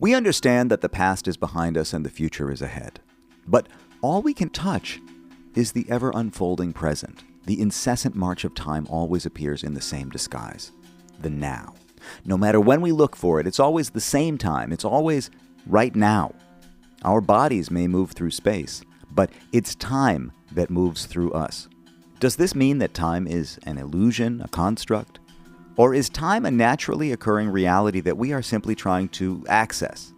We understand that the past is behind us and the future is ahead. But all we can touch is the ever-unfolding present. The incessant march of time always appears in the same disguise, the now. No matter when we look for it, it's always the same time. It's always right now. Our bodies may move through space, but it's time that moves through us. Does this mean that time is an illusion, a construct? Or is time a naturally occurring reality that we are simply trying to access?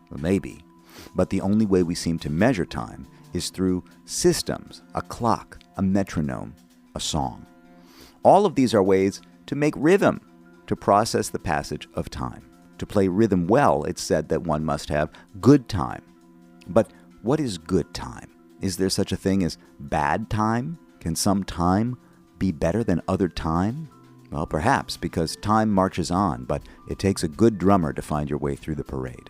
Well, maybe. But the only way we seem to measure time is through systems, a clock, a metronome, a song. All of these are ways to make rhythm, to process the passage of time. To play rhythm well, it's said that one must have good time. But what is good time? Is there such a thing as bad time? Can some time be better than other time? Well, perhaps, because time marches on, but it takes a good drummer to find your way through the parade.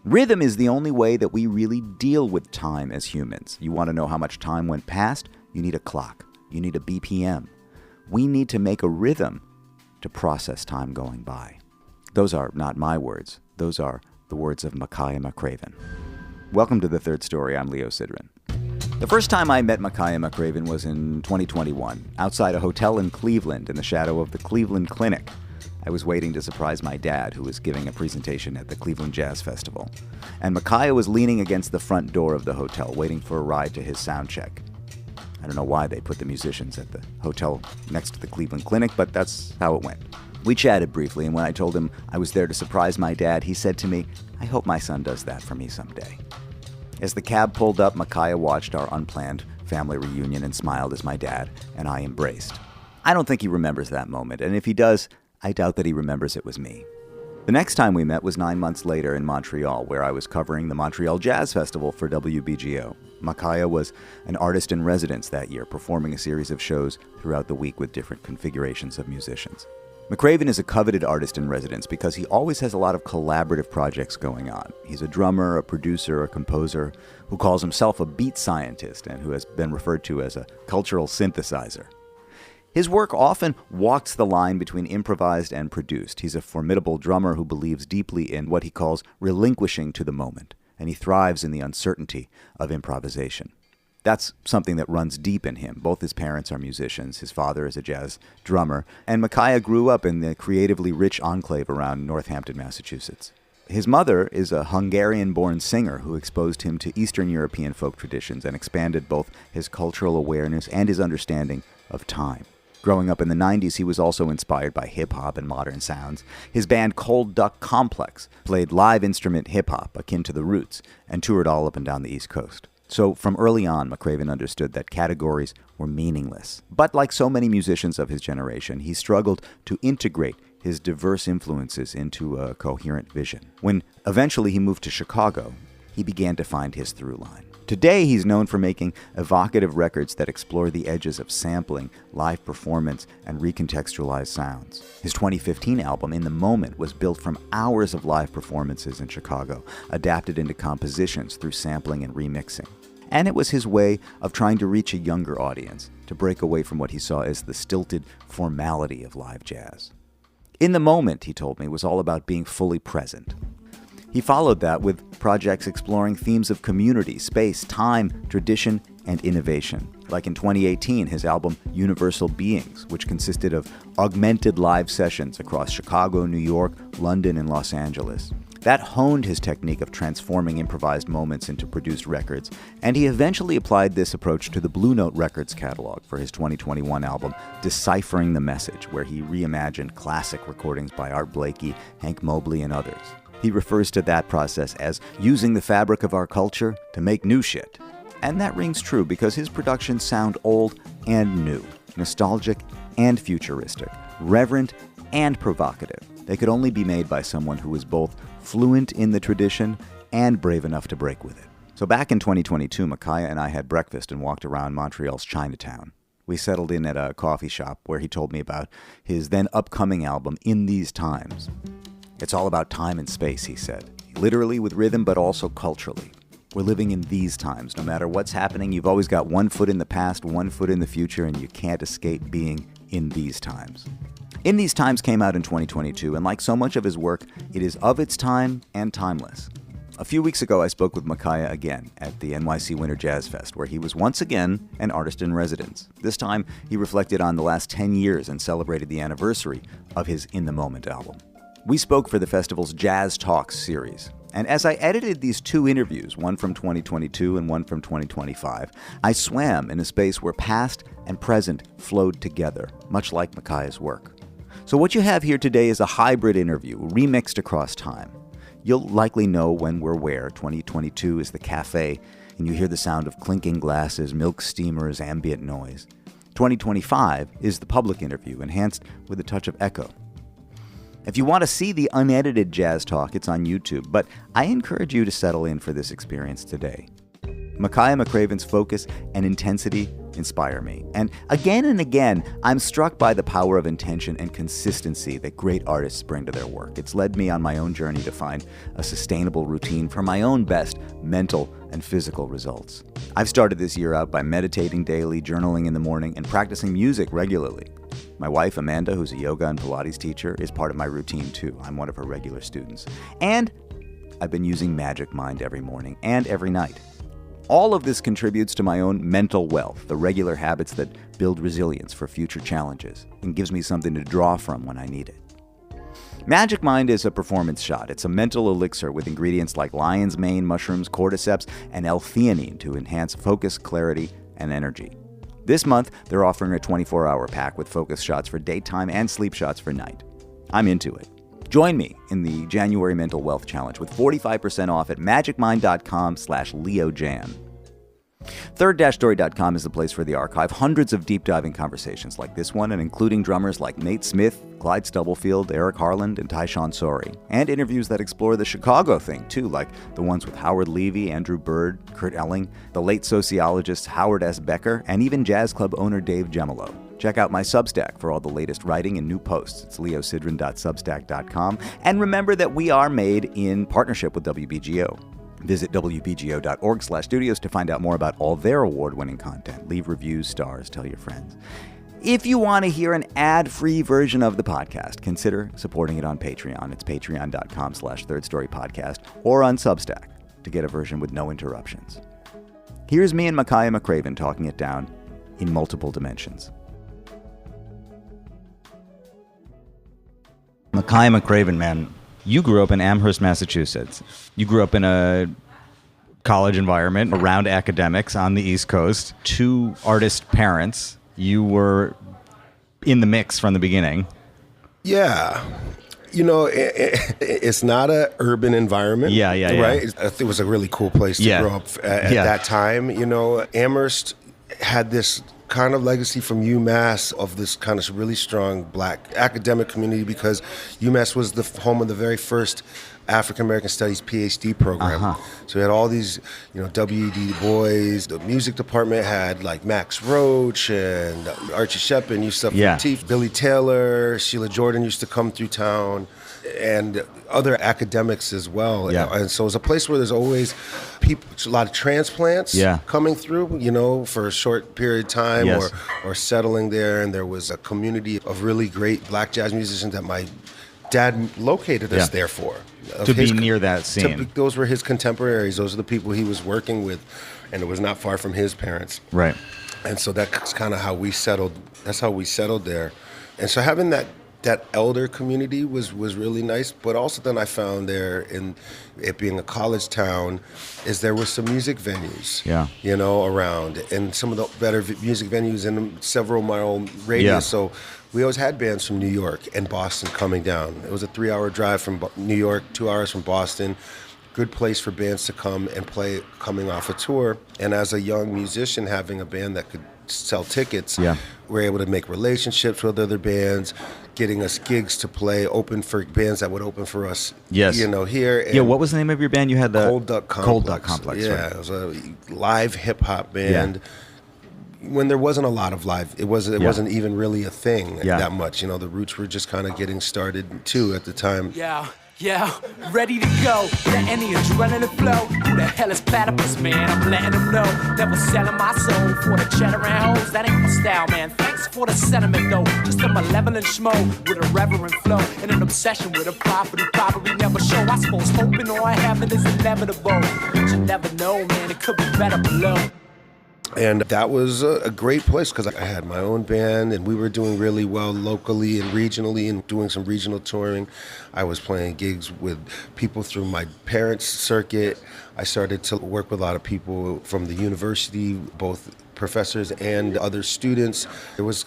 Rhythm is the only way that we really deal with time as humans. You want to know how much time went past? You need a clock. You need a BPM. We need to make a rhythm to process time going by. Those are not my words. Those are the words of Makaya McCraven. Welcome to The Third Story. I'm Leo Sidran. The first time I met Makaya McCraven was in 2021, outside a hotel in Cleveland in the shadow of the Cleveland Clinic. I was waiting to surprise my dad, who was giving a presentation at the Cleveland Jazz Festival. And Makaya was leaning against the front door of the hotel, waiting for a ride to his sound check. I don't know why they put the musicians at the hotel next to the Cleveland Clinic, but that's how it went. We chatted briefly, and when I told him I was there to surprise my dad, he said to me, "I hope my son does that for me someday." As the cab pulled up, Makaya watched our unplanned family reunion and smiled as my dad and I embraced. I don't think he remembers that moment, and if he does, I doubt that he remembers it was me. The next time we met was 9 months later in Montreal, where I was covering the Montreal Jazz Festival for WBGO. Makaya was an artist in residence that year, performing a series of shows throughout the week with different configurations of musicians. McCraven is a coveted artist in residence because he always has a lot of collaborative projects going on. He's a drummer, a producer, a composer who calls himself a beat scientist and who has been referred to as a cultural synthesizer. His work often walks the line between improvised and produced. He's a formidable drummer who believes deeply in what he calls relinquishing to the moment, and he thrives in the uncertainty of improvisation. That's something that runs deep in him. Both his parents are musicians. His father is a jazz drummer. And Makaya grew up in the creatively rich enclave around Northampton, Massachusetts. His mother is a Hungarian-born singer who exposed him to Eastern European folk traditions and expanded both his cultural awareness and his understanding of time. Growing up in the 90s, he was also inspired by hip-hop and modern sounds. His band Cold Duck Complex played live instrument hip-hop akin to the Roots and toured all up and down the East Coast. So from early on, McCraven understood that categories were meaningless. But like so many musicians of his generation, he struggled to integrate his diverse influences into a coherent vision. When eventually he moved to Chicago, he began to find his through line. Today, he's known for making evocative records that explore the edges of sampling, live performance, and recontextualized sounds. His 2015 album, In the Moment, was built from hours of live performances in Chicago, adapted into compositions through sampling and remixing. And it was his way of trying to reach a younger audience, to break away from what he saw as the stilted formality of live jazz. In the Moment, he told me, was all about being fully present. He followed that with projects exploring themes of community, space, time, tradition, and innovation. Like in 2018, his album Universal Beings, which consisted of augmented live sessions across Chicago, New York, London, and Los Angeles. That honed his technique of transforming improvised moments into produced records, and he eventually applied this approach to the Blue Note Records catalog for his 2021 album Deciphering the Message, where he reimagined classic recordings by Art Blakey, Hank Mobley, and others. He refers to that process as using the fabric of our culture to make new shit. And that rings true because his productions sound old and new, nostalgic and futuristic, reverent and provocative. They could only be made by someone who was both fluent in the tradition and brave enough to break with it. So back in 2022, Makaya and I had breakfast and walked around Montreal's Chinatown. We settled in at a coffee shop where he told me about his then upcoming album, In These Times. It's all about time and space, he said, literally with rhythm, but also culturally. We're living in these times. No matter what's happening, you've always got one foot in the past, one foot in the future, and you can't escape being in these times. In These Times came out in 2022, and like so much of his work, it is of its time and timeless. A few weeks ago, I spoke with Makaya again at the NYC Winter Jazz Fest, where he was once again an artist in residence. This time, he reflected on the last 10 years and celebrated the anniversary of his In the Moment album. We spoke for the festival's Jazz Talks series. And as I edited these two interviews, one from 2022 and one from 2025, I swam in a space where past and present flowed together, much like Makaya's work. So what you have here today is a hybrid interview, remixed across time. You'll likely know when we're where. 2022 is the cafe, and you hear the sound of clinking glasses, milk steamers, ambient noise. 2025 is the public interview, enhanced with a touch of echo. If you want to see the unedited Jazz Talk, it's on YouTube, but I encourage you to settle in for this experience today. Makaya McCraven's focus and intensity inspire me. And again, I'm struck by the power of intention and consistency that great artists bring to their work. It's led me on my own journey to find a sustainable routine for my own best mental and physical results. I've started this year out by meditating daily, journaling in the morning, and practicing music regularly. My wife, Amanda, who's a yoga and Pilates teacher, is part of my routine too. I'm one of her regular students. And I've been using Magic Mind every morning and every night. All of this contributes to my own mental wealth, the regular habits that build resilience for future challenges, and gives me something to draw from when I need it. Magic Mind is a performance shot. It's a mental elixir with ingredients like lion's mane, mushrooms, cordyceps, and L-theanine to enhance focus, clarity, and energy. This month, they're offering a 24-hour pack with focus shots for daytime and sleep shots for night. I'm into it. Join me in the January Mental Wealth Challenge with 45% off at magicmind.com/LeoJan. Third-story.com is the place for the archive. Hundreds of deep-diving conversations like this one, and including drummers like Nate Smith, Clyde Stubblefield, Eric Harland, and Tyshawn Sorey. And interviews that explore the Chicago thing, too, like the ones with Howard Levy, Andrew Bird, Kurt Elling, the late sociologist Howard S. Becker, and even jazz club owner Dave Gemolo. Check out my Substack for all the latest writing and new posts. It's leosidran.substack.com. And remember that we are made in partnership with WBGO. Visit WBGO.org/studios to find out more about all their award-winning content. Leave reviews, stars, tell your friends. If you want to hear an ad-free version of the podcast, consider supporting it on Patreon. It's patreon.com/thirdstorypodcast or on Substack to get a version with no interruptions. Here's me and Makaya McCraven talking it down in multiple dimensions. Makaya McCraven, man, you grew up in Amherst, Massachusetts. You grew up in a college environment around academics on the East Coast. Two artist parents. You were in the mix from the beginning. Yeah. You know, it's not an urban environment. Yeah. Right? It was a really cool place to grow up at that time. You know, Amherst had this kind of legacy from UMass of this kind of really strong black academic community because UMass was the home of the very first African American Studies PhD program. So we had all these, you know, W.E.D. Du Bois. The music department had like Max Roach and Archie Sheppard used to teach. Billy Taylor, Sheila Jordan used to come through town, and other academics as well. And so it's a place where there's always people, a lot of transplants coming through, you know, for a short period of time or settling there. And there was a community of really great black jazz musicians that my dad located us there for. To be near that scene. Those were his contemporaries. Those are the people he was working with, and it was not far from his parents. Right. And so that's kind of how we settled. That's how we settled there. And so having that elder community was really nice. But also then I found there, in it being a college town, is there were some music venues, you know, around, and some of the better music venues in a several mile radius. So we always had bands from New York and Boston coming down. It was a 3-hour drive from New York, 2 hours from Boston. Good place for bands to come and play coming off a tour. And as a young musician, having a band that could sell tickets, we're able to make relationships with other bands, getting us gigs to play, open for bands that would open for us, you know, here. And what was the name of your band? You had the Cold Duck Complex. Cold Duck Complex, right. It was a live hip-hop band. When there wasn't a lot of live, it wasn't even really a thing that much. You know, the Roots were just kind of getting started too at the time. Yeah, ready to go. Let any adrenaline flow. Who the hell is platypus, man? I'm letting them know. Never selling my soul for the cheddar and hoes. That ain't my style, man. Thanks for the sentiment, though. Just a malevolent schmo with a reverent flow and an obsession with a prophet who probably never show. I suppose hoping all I have it is inevitable. But you never know, man. It could be better below. And that was a great place because I had my own band and we were doing really well locally and regionally and doing some regional touring. I was playing gigs with people through my parents' circuit. I started to work with a lot of people from the university, both professors and other students. There was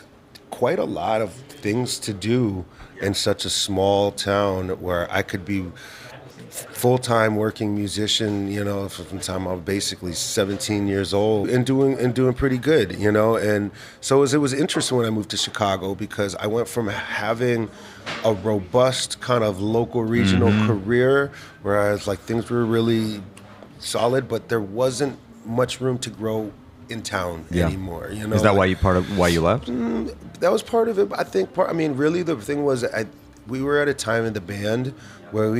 quite a lot of things to do in such a small town where I could be full-time working musician, you know, from the time I was basically 17 years old and doing pretty good, you know. And so it was interesting when I moved to Chicago because I went from having a robust kind of local regional career where I was like things were really solid, but there wasn't much room to grow in town anymore, you know. Is that why you left? That was part of it. I think really the thing was we were at a time in the band where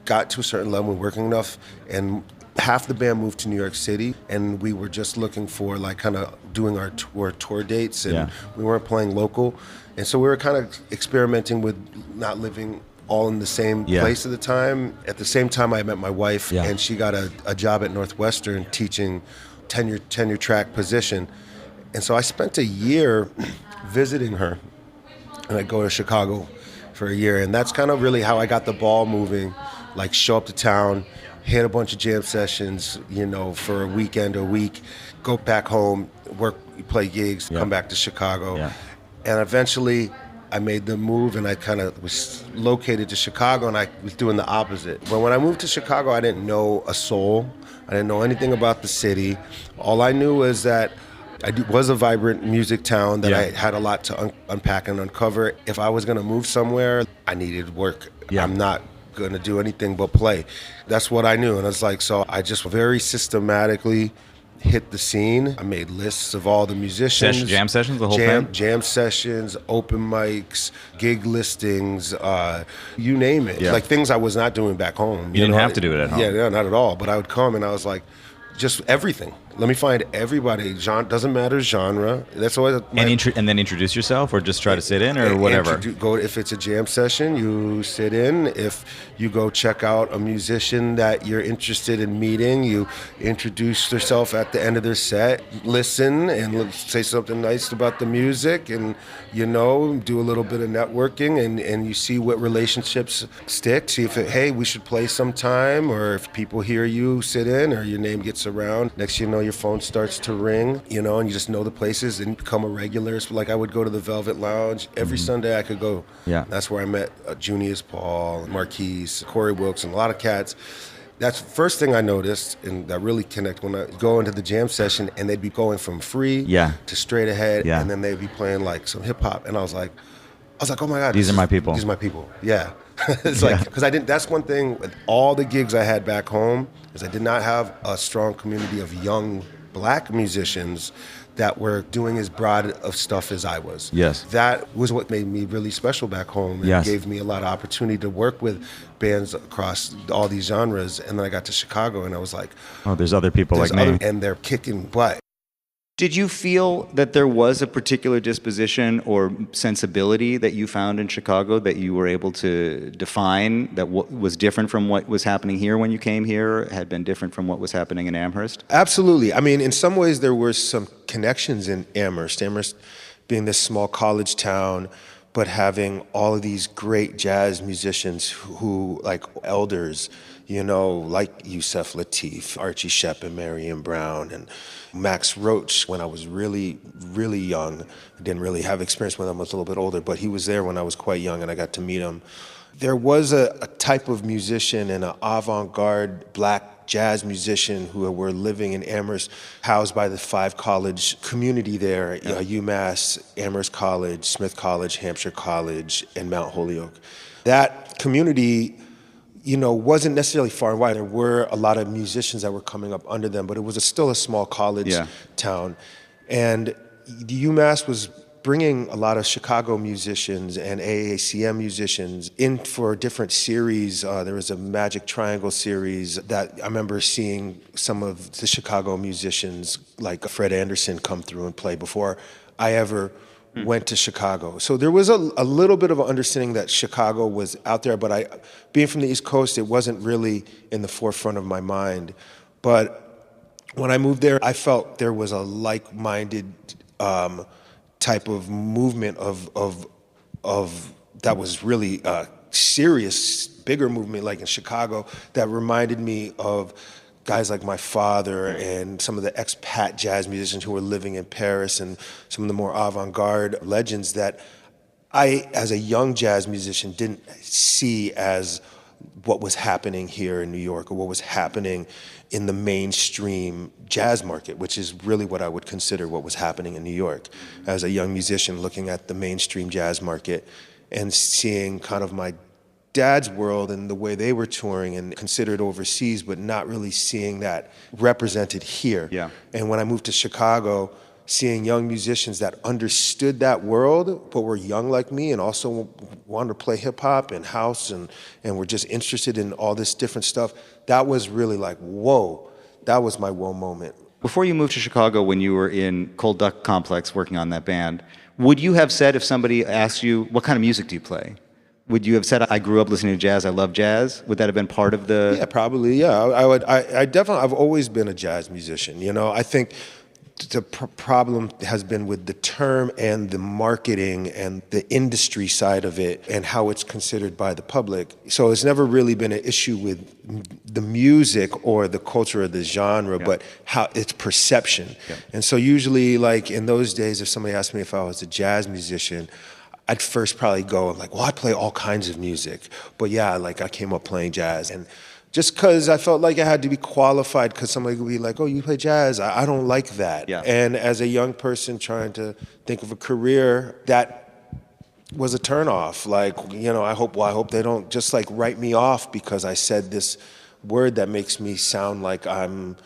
got to a certain level, working enough, and half the band moved to New York City, and we were just looking for like kind of doing our tour dates, and we weren't playing local, and so we were kind of experimenting with not living all in the same place at the time. At the same time, I met my wife, and she got a job at Northwestern teaching tenure track position, and so I spent a year visiting her, and I'd go to Chicago for a year, and that's kind of really how I got the ball moving. Like show up to town, hit a bunch of jam sessions, you know, for a weekend or a week, go back home, work, play gigs, come back to Chicago. And eventually I made the move and I kind of was located to Chicago and I was doing the opposite. But when I moved to Chicago, I didn't know a soul. I didn't know anything about the city. All I knew was that it was a vibrant music town that I had a lot to unpack and uncover. If I was going to move somewhere, I needed work. I'm not going to do anything but play. That's what I knew. And it's like, so I just very systematically hit the scene. I made lists of all the musicians. Jam sessions, the whole thing? Jam sessions, open mics, gig listings, you name it. Like things I was not doing back home. You didn't have to do it at home. Yeah, not at all. But I would come and I was like, just everything. Let me find everybody. Doesn't matter genre. That's always and then introduce yourself, or just try to sit in, or whatever. If it's a jam session, you sit in. If you go check out a musician that you're interested in meeting, you introduce yourself at the end of their set. Listen and say something nice about the music, and you know, do a little bit of networking, and you see what relationships stick. See if we should play sometime, or if people hear you sit in, or your name gets around. Next, you know, your phone starts to ring, you know, and you just know the places and you become a regular. So like I would go to the Velvet Lounge every Sunday. I could go. That's where I met Junius Paul, Marquise, Corey Wilkes, and a lot of cats. That's the first thing I noticed, and that really connected when I go into the jam session, and they'd be going from free to straight ahead, and then they'd be playing like some hip hop, and I was like, oh my God, these are my people. These are my people. Yeah. It's like, because that's one thing with all the gigs I had back home, is I did not have a strong community of young black musicians that were doing as broad of stuff as I was. That was what made me really special back home, and gave me a lot of opportunity to work with bands across all these genres. And then I got to Chicago and I was like, oh, there's other people like me. And they're kicking butt. Did you feel that there was a particular disposition or sensibility that you found in Chicago that you were able to define that was different from what was happening here when you came here, had been different from what was happening in Amherst? Absolutely. I mean, in some ways there were some connections in Amherst. Amherst being this small college town, but having all of these great jazz musicians who like elders, you know, like Yusef Lateef, Archie Shepp and Marion Brown, and Max Roach when I was really, really young. I didn't really have experience with him. I was a little bit older, but he was there when I was quite young and I got to meet him. There was a type of musician and an avant-garde black jazz musician who were living in Amherst, housed by the 5 college community there, UMass, Amherst College, Smith College, Hampshire College, and Mount Holyoke. That community, you know, wasn't necessarily far and wide. There were a lot of musicians that were coming up under them, but it was still a small college town. And the UMass was bringing a lot of Chicago musicians and AACM musicians in for different series. There was a Magic Triangle series that I remember seeing some of the Chicago musicians like Fred Anderson come through and play before I ever went to Chicago. So there was a little bit of an understanding that Chicago was out there, but being from the East Coast, it wasn't really in the forefront of my mind. But when I moved there, I felt there was a like-minded type of movement of that was really a serious, bigger movement like in Chicago that reminded me of guys like my father and some of the expat jazz musicians who were living in Paris and some of the more avant-garde legends that I, as a young jazz musician, didn't see as what was happening here in New York or what was happening in the mainstream jazz market, which is really what I would consider what was happening in New York. As a young musician looking at the mainstream jazz market and seeing kind of my dad's world and the way they were touring and considered overseas, but not really seeing that represented here. Yeah. And when I moved to Chicago, seeing young musicians that understood that world, but were young like me and also wanted to play hip hop and house and were just interested in all this different stuff, that was really like, whoa, that was my whoa moment. Before you moved to Chicago, when you were in Cold Duck Complex working on that band, would you have said, if somebody asked you, what kind of music do you play? Would you have said, I grew up listening to jazz, I love jazz? Would that have been part of the... Yeah, probably, yeah. I definitely, I've always been a jazz musician, you know? I think the problem has been with the term and the marketing and the industry side of it and how it's considered by the public. So it's never really been an issue with the music or the culture of the genre, but how it's perception. Yeah. And so usually, like in those days, if somebody asked me if I was a jazz musician, I'd first probably go like, well, I play all kinds of music. But yeah, like I came up playing jazz. And just because I felt like I had to be qualified because somebody would be like, oh, you play jazz? I don't like that. Yeah. And as a young person trying to think of a career, that was a turnoff. Like, you know, I hope they don't just like write me off because I said this word that makes me sound like I'm...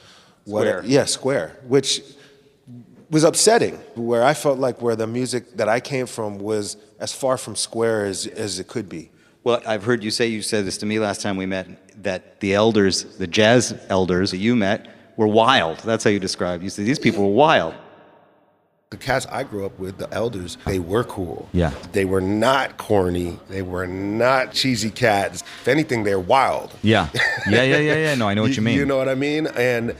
Square. Square, which was upsetting, where I felt like where the music that I came from was as far from square as it could be. Well, I've heard you say, you said this to me last time we met, that the elders, the jazz elders that you met, were wild. That's how you described. You said these people were wild. The cats I grew up with, the elders, they were cool. Yeah. They were not corny. They were not cheesy cats. If anything, they're wild. Yeah. Yeah. No, I know what you mean. You know what I mean? And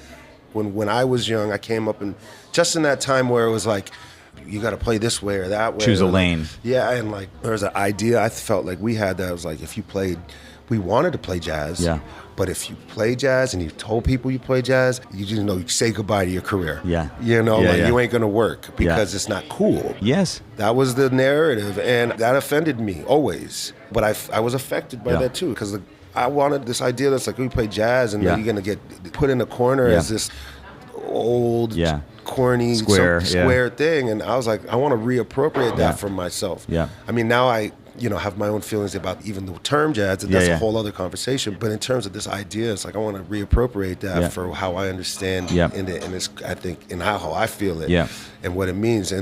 when I was young, I came up and just in that time where it was like, you got to play this way or that way. Choose a lane. Yeah, and like there was an idea I felt like we had that was like if you played, we wanted to play jazz. Yeah. But if you play jazz and you told people you play jazz, you just know you say goodbye to your career. Yeah. You know, you ain't gonna work because it's not cool. Yes. That was the narrative, and that offended me always. But I was affected by that too because I wanted this idea that's like we play jazz and then you're gonna get put in a corner as this old, corny, square thing, and I was like, I want to reappropriate that for myself. Yeah. I mean, now I, have my own feelings about even the term jazz, and that's a whole other conversation. But in terms of this idea, it's like I want to reappropriate that for how I understand and it's, I think, in how I feel it and what it means.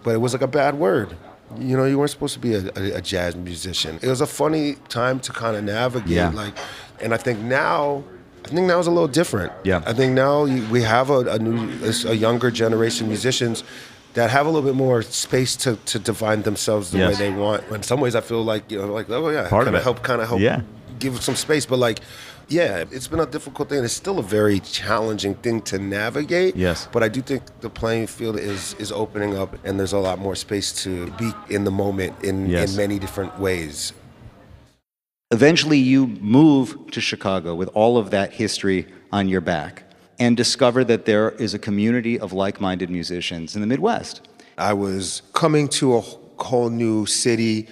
But it was like a bad word. You weren't supposed to be a jazz musician. It was a funny time to kind of navigate, and I think now it's a little different. Yeah. I think now we have a younger generation musicians that have a little bit more space to define themselves the way they want. In some ways, I feel like kind of help give some space. But it's been a difficult thing. It's still a very challenging thing to navigate. Yes. But I do think the playing field is opening up, and there's a lot more space to be in the moment in many different ways. Eventually, you move to Chicago with all of that history on your back and discover that there is a community of like-minded musicians in the Midwest. I was coming to a whole new city,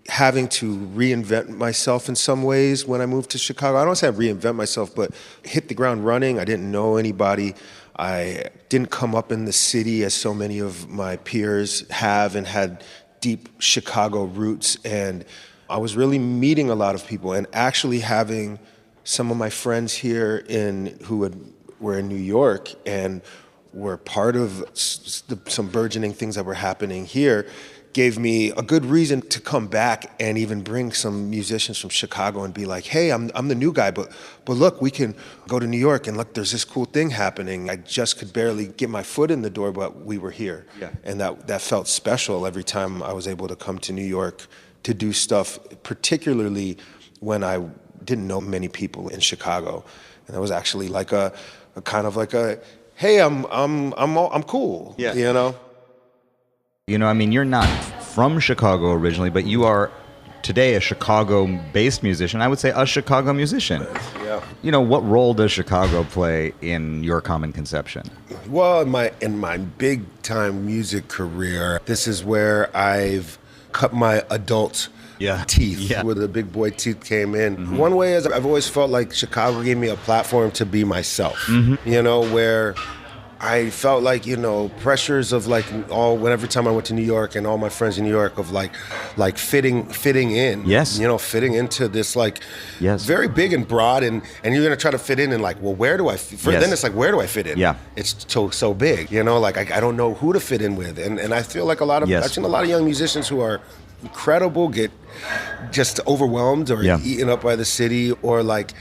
having to reinvent myself in some ways when I moved to Chicago. I don't say reinvent myself, but hit the ground running. I didn't know anybody. I didn't come up in the city as so many of my peers have and had deep Chicago roots, and I was really meeting a lot of people and actually having some of my friends here who were in New York and were part of some burgeoning things that were happening here, gave me a good reason to come back and even bring some musicians from Chicago and be like, hey, I'm the new guy, but look, we can go to New York and look, there's this cool thing happening. I just could barely get my foot in the door, but we were here. Yeah. And that felt special every time I was able to come to New York to do stuff, particularly when I didn't know many people in Chicago. And it was actually like a kind of like a, hey, I'm cool, yeah. You know? You know, I mean, you're not from Chicago originally, but you are today a Chicago-based musician. I would say a Chicago musician. Yeah. You know, what role does Chicago play in your common conception? Well, in my big-time music career, this is where I've cut my adult teeth, where the big boy teeth came in. Mm-hmm. One way is I've always felt like Chicago gave me a platform to be myself, you know, where I felt like, you know, pressures of like every time I went to New York and all my friends in New York of like fitting in, yes, you know, fitting into this like very big and broad and you're going to try to fit in and like, well, where do I fit? Then it's like, where do I fit in? Yeah. It's so big, you know, like I don't know who to fit in with. And I feel like I've seen a lot of young musicians who are incredible get just overwhelmed or eaten up by the city or like,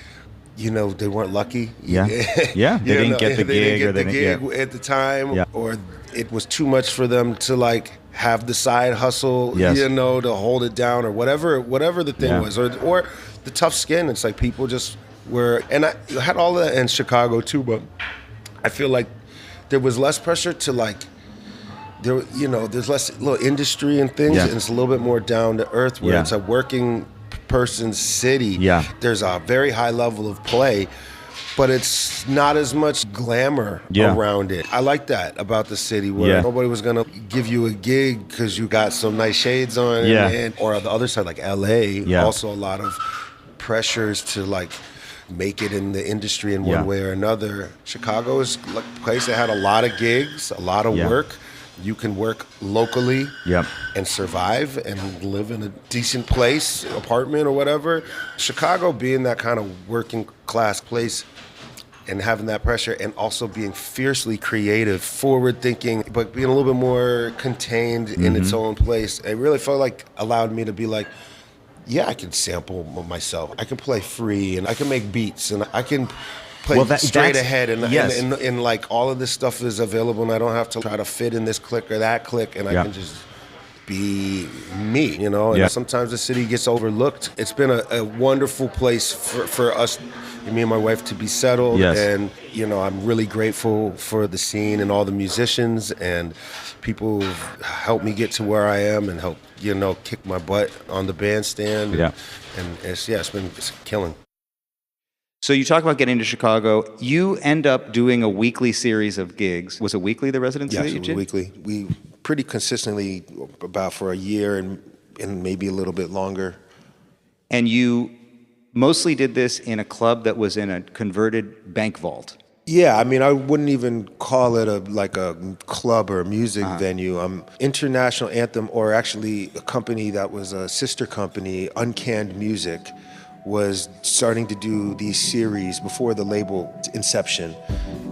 you know, they weren't lucky. Yeah. Yeah. They didn't get the gig or they didn't get at the time, or it was too much for them to like have the side hustle, you know, to hold it down or whatever the thing was, or the tough skin. It's like people just were, and I had all that in Chicago too, but I feel like there was less pressure to like, there, you know, there's less little industry and things, and it's a little bit more down to earth where it's a working person's city. Yeah. There's a very high level of play, but it's not as much glamour around it. I like that about the city where nobody was gonna give you a gig because you got some nice shades on. Or on the other side, like LA, also a lot of pressures to like make it in the industry in one way or another. Chicago is like a place that had a lot of gigs, a lot of work. You can work locally and survive and live in a decent place, apartment or whatever. Chicago being that kind of working class place and having that pressure and also being fiercely creative, forward thinking, but being a little bit more contained in its own place. It really felt like allowed me to be like, yeah, I can sample myself. I can play free and I can make beats and I can play straight ahead and like all of this stuff is available and I don't have to try to fit in this clique or that clique and I can just be me, you know? And sometimes the city gets overlooked. It's been a wonderful place for us, me and my wife, to be settled. And, you know, I'm really grateful for the scene and all the musicians and people who've helped me get to where I am and help, you know, kick my butt on the bandstand. And it's killing. So you talk about getting to Chicago. You end up doing a weekly series of gigs. Was it weekly, the residency that you did? Yes, weekly. We pretty consistently, about for a year and maybe a little bit longer. And you mostly did this in a club that was in a converted bank vault. Yeah, I mean, I wouldn't even call it a club or a music venue. International Anthem, or actually a company that was a sister company, Uncanned Music, was starting to do these series before the label inception.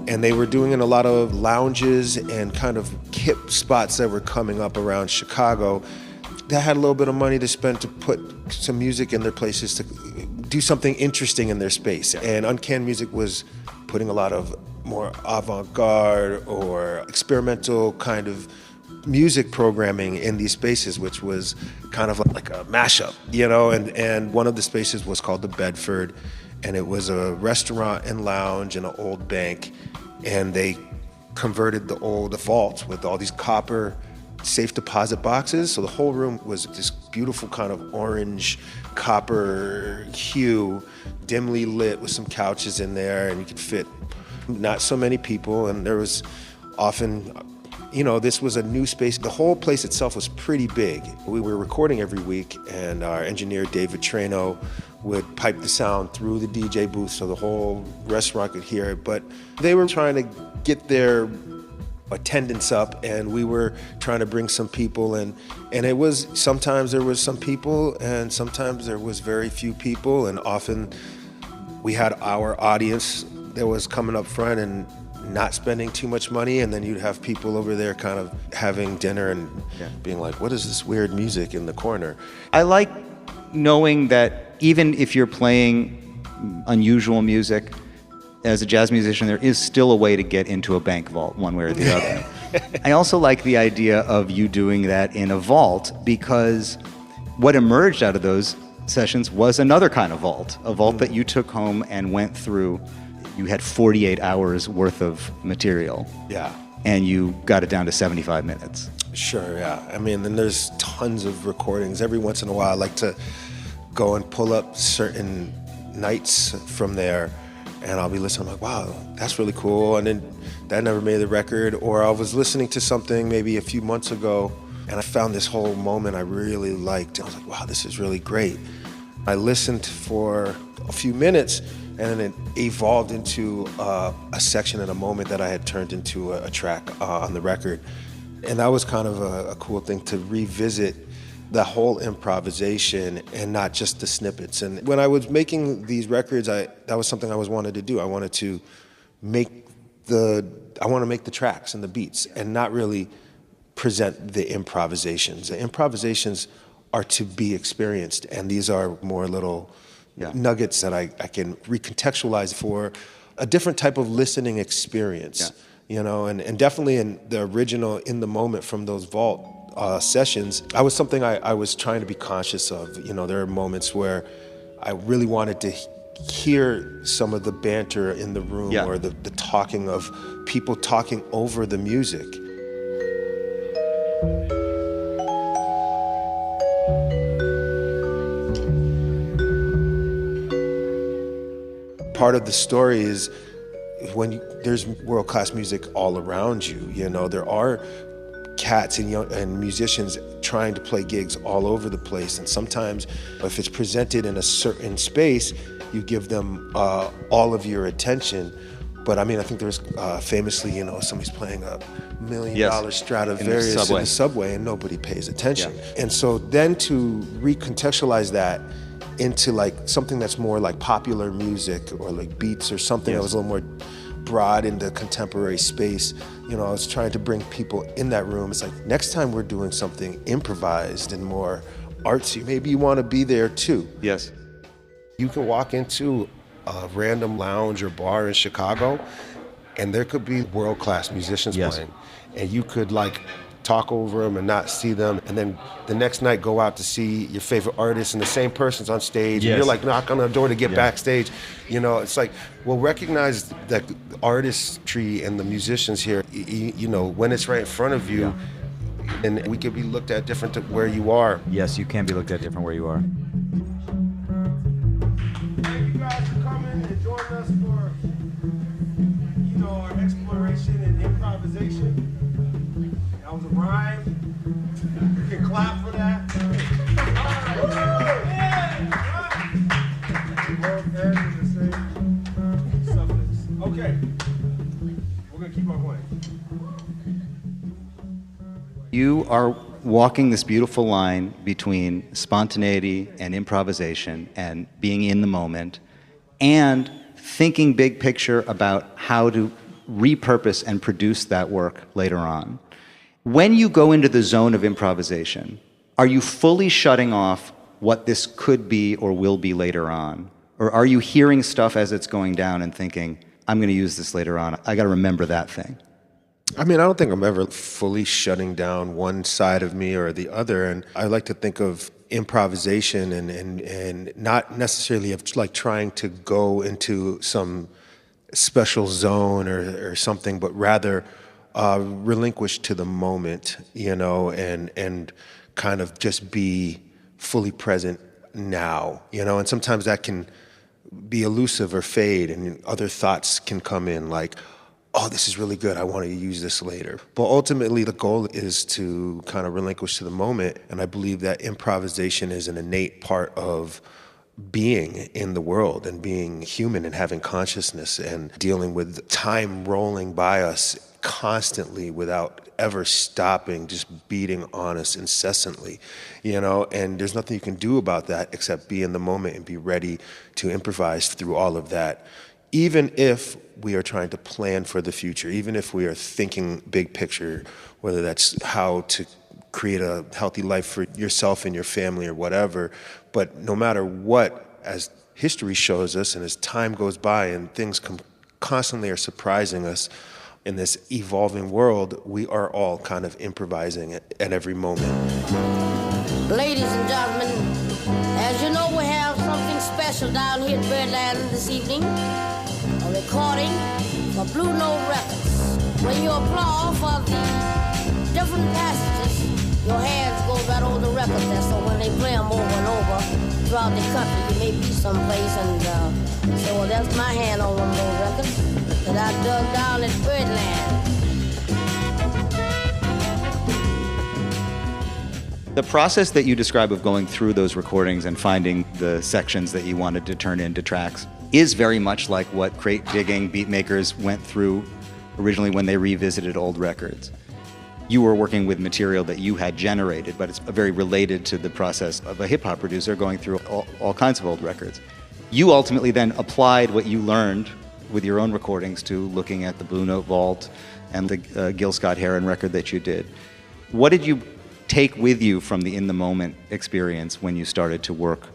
And they were doing in a lot of lounges and kind of hip spots that were coming up around Chicago that had a little bit of money to spend to put some music in their places, to do something interesting in their space. And Uncanned Music was putting a lot of more avant-garde or experimental kind of music programming in these spaces, which was kind of like a mashup, you know, and one of the spaces was called the Bedford, and it was a restaurant and lounge in an old bank, and they converted the vault with all these copper safe deposit boxes, so the whole room was this beautiful kind of orange copper hue, dimly lit with some couches in there, and you could fit not so many people, and there was often, you know, this was a new space. The whole place itself was pretty big. We were recording every week, and our engineer, David Trano, would pipe the sound through the DJ booth so the whole restaurant could hear it. But they were trying to get their attendance up, and we were trying to bring some people, and it was, sometimes there was some people, and sometimes there was very few people, and often we had our audience that was coming up front, and not spending too much money, and then you'd have people over there kind of having dinner and being like, what is this weird music in the corner? I like knowing that even if you're playing unusual music, as a jazz musician, there is still a way to get into a bank vault one way or the other. I also like the idea of you doing that in a vault, because what emerged out of those sessions was another kind of vault, a vault that you took home and went through. You had 48 hours worth of material. Yeah. And you got it down to 75 minutes. Sure, yeah. I mean, then there's tons of recordings. Every once in a while, I like to go and pull up certain nights from there, and I'll be listening. I'm like, wow, that's really cool. And then that never made the record. Or I was listening to something maybe a few months ago, and I found this whole moment I really liked. I was like, wow, this is really great. I listened for a few minutes, and then it evolved into a section and a moment that I had turned into a track on the record. And that was kind of a cool thing to revisit the whole improvisation and not just the snippets. And when I was making these records, that was something I always wanted to do. I wanted to make the tracks and the beats and not really present the improvisations. The improvisations are to be experienced, and these are more little nuggets that I can recontextualize for a different type of listening experience. You know, and definitely in the original In the Moment from those vault sessions, I was something I was trying to be conscious of. You know, there are moments where I really wanted to hear some of the banter in the room or the talking of people talking over the music. Part of the story is when there's world-class music all around you, you know, there are cats and musicians trying to play gigs all over the place. And sometimes if it's presented in a certain space, you give them all of your attention. But I mean, I think there's famously, you know, somebody's playing a $1 million Stradivarius in the subway and nobody pays attention. And so then to recontextualize that into like something that's more like popular music or like beats or something that was a little more broad in the contemporary space. You know, I was trying to bring people in that room. It's like, next time we're doing something improvised and more artsy, maybe you want to be there too. Yes. You can walk into a random lounge or bar in Chicago and there could be world-class musicians playing, and you could like talk over them and not see them, and then the next night go out to see your favorite artist and the same person's on stage and you're like knock on the door to get backstage. You know, it's like, well, recognize that artistry and the musicians here, you know, when it's right in front of you, and we could be looked at different to where you are. Yes, you can be looked at different where you are. Thank you guys for coming and joining us for, you know, our exploration and improvisation. That was a rhyme. You can clap for that. Both ends in the same suffix. Okay. We're going to keep on going. You are walking this beautiful line between spontaneity and improvisation and being in the moment and thinking big picture about how to repurpose and produce that work later on. When you go into the zone of improvisation, are you fully shutting off what this could be or will be later on? Or are you hearing stuff as it's going down and thinking, I'm going to use this later on, I got to remember that thing? I mean, I don't think I'm ever fully shutting down one side of me or the other. And I like to think of improvisation and not necessarily of like trying to go into some special zone or something, but rather relinquish to the moment, you know, and kind of just be fully present now, you know. And sometimes that can be elusive or fade, and other thoughts can come in like, oh, this is really good, I want to use this later. But ultimately the goal is to kind of relinquish to the moment, and I believe that improvisation is an innate part of being in the world and being human and having consciousness and dealing with time rolling by us constantly without ever stopping, just beating on us incessantly, you know. And there's nothing you can do about that except be in the moment and be ready to improvise through all of that, even if we are trying to plan for the future, even if we are thinking big picture, whether that's how to create a healthy life for yourself and your family or whatever. But no matter what, as history shows us and as time goes by and things constantly are surprising us in this evolving world, we are all kind of improvising at every moment. Ladies and gentlemen, as you know, we have something special down here at Birdland this evening. A recording for Blue Note Records. When you applaud for the different passages, your hands go right over the records there, so when they play them over and over throughout the country, you may be someplace and say, well, that's my hand on one of those records that I dug down at Birdland. The process that you describe of going through those recordings and finding the sections that you wanted to turn into tracks is very much like what crate digging beat makers went through originally when they revisited old records. You were working with material that you had generated, but it's very related to the process of a hip-hop producer going through all kinds of old records. You ultimately then applied what you learned with your own recordings to looking at the Blue Note Vault and the Gil Scott-Heron record that you did. What did you take with you from the in-the-moment experience when you started to work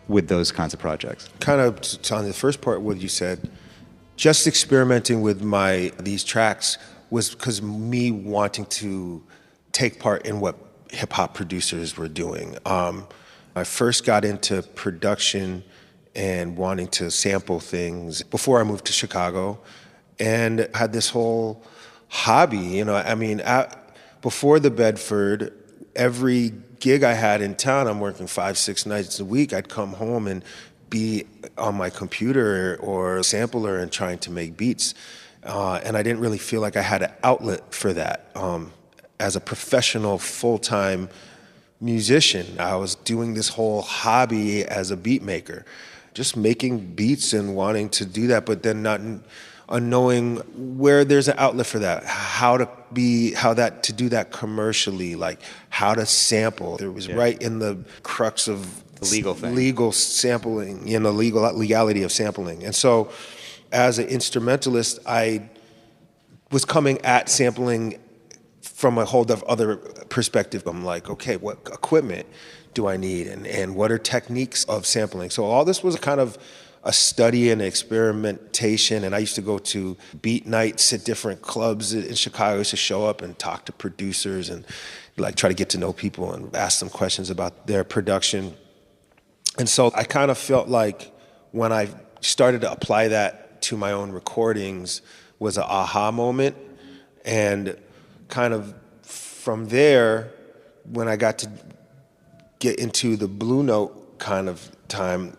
with those kinds of projects? Kind of on the first part, what you said, just experimenting with these tracks was because me wanting to take part in what hip-hop producers were doing. I first got into production and wanting to sample things before I moved to Chicago, and had this whole hobby. Before the Bedford, every gig I had in town, I'm working 5-6 nights a week, I'd come home and be on my computer or sampler and trying to make beats. And I didn't really feel like I had an outlet for that. As a professional, full-time musician, I was doing this whole hobby as a beat maker, just making beats and wanting to do that, but then not unknowing where there's an outlet for that, how to do that commercially, like how to sample. It was right in the crux of legal sampling, legality of sampling. And so as an instrumentalist, I was coming at sampling from a whole other perspective. I'm like, okay, what equipment do I need, and what are techniques of sampling? So all this was kind of a study and experimentation, and I used to go to beat nights at different clubs in Chicago. I used to show up and talk to producers and like try to get to know people and ask them questions about their production. And so I kind of felt like when I started to apply that to my own recordings was an aha moment. And kind of from there, when I got to get into the Blue Note kind of time,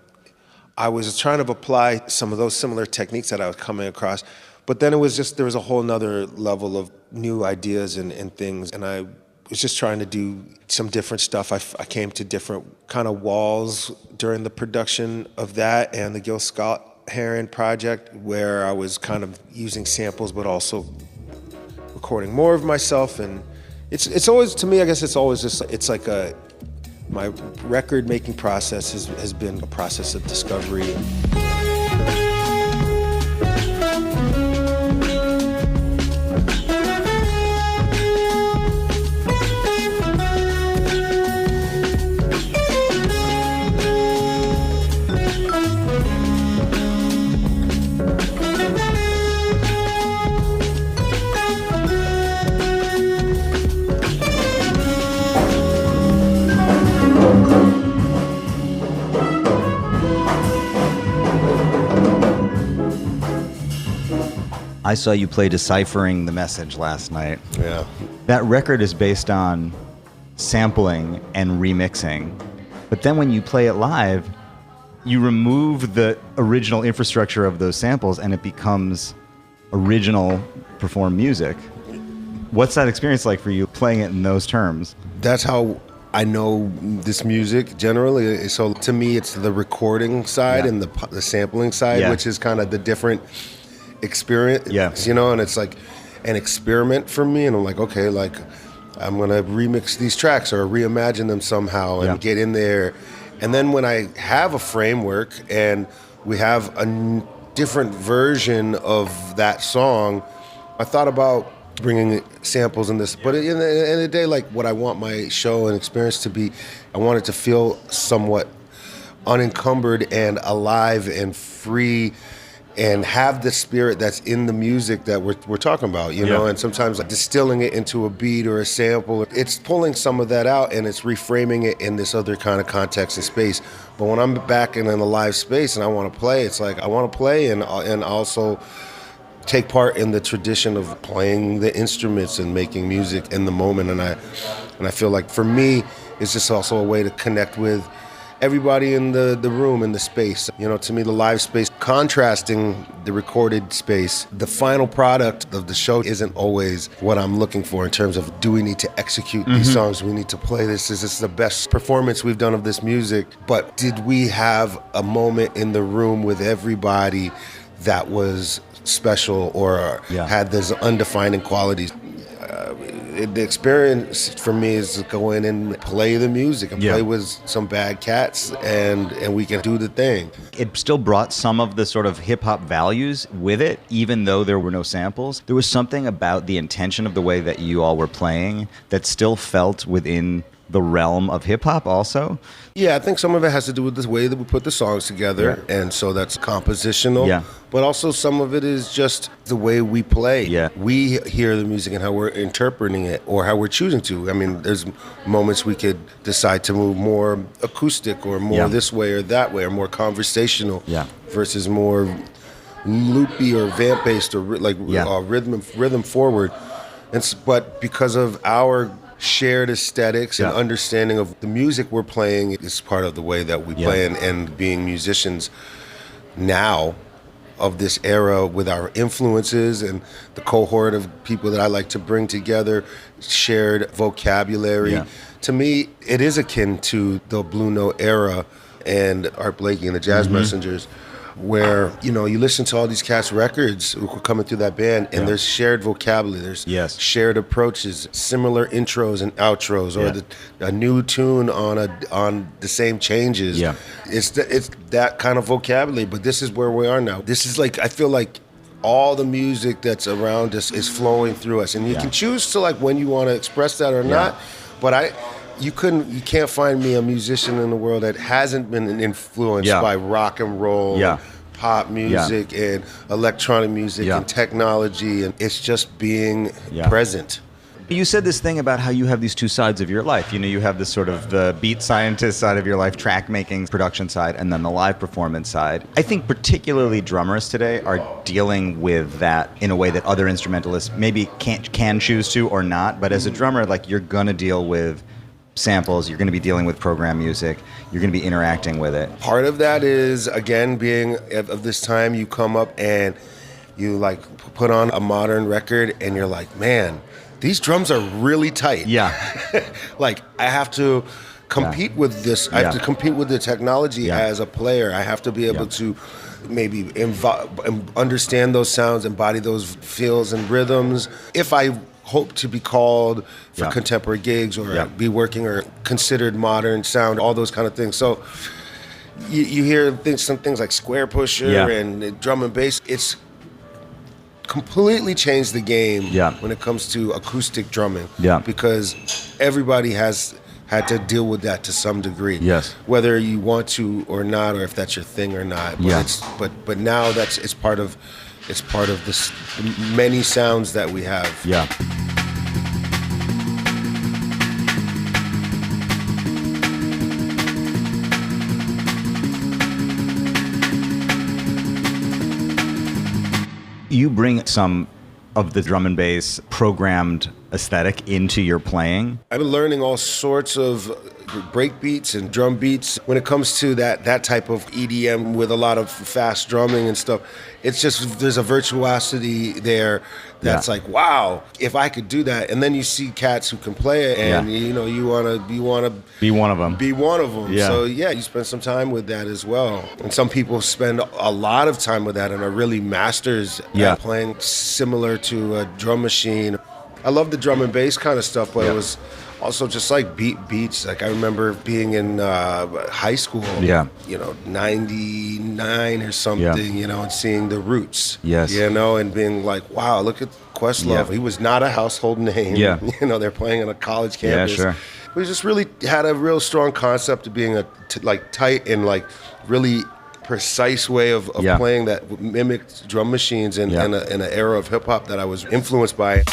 I was trying to apply some of those similar techniques that I was coming across, but then there was a whole nother level of new ideas and things, and I was just trying to do some different stuff. I came to different kind of walls during the production of that and the Gil Scott-Heron project, where I was kind of using samples, but also recording more of myself. And it's always, to me, I guess it's always just, it's like my record making process has been a process of discovery. I saw you play Deciphering the Message last night. Yeah. That record is based on sampling and remixing. But then when you play it live, you remove the original infrastructure of those samples and it becomes original performed music. What's that experience like for you playing it in those terms? That's how I know this music generally. So to me, it's the recording side and the sampling side, which is kind of the different experience, and it's like an experiment for me, and I'm like, okay, like I'm gonna remix these tracks or reimagine them somehow and get in there. And then when I have a framework and we have different version of that song. I thought about bringing samples in this, but at the end of the day, like what I want my show and experience to be, I want it to feel somewhat unencumbered and alive and free, and have the spirit that's in the music that we're talking about, you know. And sometimes like distilling it into a beat or a sample, it's pulling some of that out and it's reframing it in this other kind of context and space. But when I'm back in a live space and I want to play, it's like I want to play and also take part in the tradition of playing the instruments and making music in the moment. And I feel like for me, it's just also a way to connect with everybody in the room, in the space. You know, to me, the live space, contrasting the recorded space, the final product of the show isn't always what I'm looking for in terms of, do we need to execute these songs? We need to play this. Is this the best performance we've done of this music? But did we have a moment in the room with everybody that was special or had those undefining qualities? The experience for me is to go in and play the music and play with some bad cats, and we can do the thing. It still brought some of the sort of hip-hop values with it, even though there were no samples. There was something about the intention of the way that you all were playing that still felt within the realm of hip-hop also. Yeah, I think some of it has to do with the way that we put the songs together, and so that's compositional. But also some of it is just the way we play. We hear the music and how we're interpreting it or how we're choosing to. I mean, there's moments we could decide to move more acoustic or more this way or that way, or more conversational versus more loopy or vamp-based or rhythm forward. But because of our shared aesthetics and understanding of the music we're playing is part of the way that we play, and being musicians now of this era with our influences and the cohort of people that I like to bring together, shared vocabulary. To me, it is akin to the Blue Note era and Art Blakey and the Jazz Messengers, where, you know, you listen to all these cats' records who are coming through that band, and there's shared vocabulary, there's shared approaches, similar intros and outros, or a new tune on the same changes. It's that kind of vocabulary, but this is where we are now. This is like, I feel like all the music that's around us is flowing through us, and you can choose to like when you want to express that or not, but you can't find me a musician in the world that hasn't been influenced by rock and roll, pop music and electronic music and technology, and it's just being present. You said this thing about how you have these two sides of your life. You know, you have this sort of the beat scientist side of your life, track making, production side, and then the live performance side. I think particularly drummers today are dealing with that in a way that other instrumentalists maybe can choose to or not. But as a drummer, like, you're gonna deal with samples, you're going to be dealing with program music, you're going to be interacting with it. Part of that is, again, being of this time, you come up and you like put on a modern record and you're like, man, these drums are really tight. Like, I have to compete with this. I have to compete with the technology as a player. I have to be able to maybe understand those sounds, embody those feels and rhythms. If I hope to be called for contemporary gigs or be working or considered modern sound, all those kind of things. So you hear some things like Square Pusher and drum and bass. It's completely changed the game when it comes to acoustic drumming, because everybody has had to deal with that to some degree, whether you want to or not, or if that's your thing or not. But now it's part of this many sounds that we have. You bring some of the drum and bass programmed aesthetic into your playing. I've been learning all sorts of break beats and drum beats when it comes to that type of EDM with a lot of fast drumming and stuff. It's just, there's a virtuosity there that's like, wow, if I could do that. And then you see cats who can play it, and you know, you want to be one of them. So you spend some time with that as well. And some people spend a lot of time with that and are really masters at playing similar to a drum machine. I love the drum and bass kind of stuff, but it was Also, just like beats. Like I remember being in high school, 99 or something, and seeing the Roots, and being like, wow, look at Questlove. He was not a household name. They're playing on a college campus. Yeah, sure. We just really had a real strong concept of being tight and like really precise way of playing that mimicked drum machines in an era of hip hop that I was influenced by.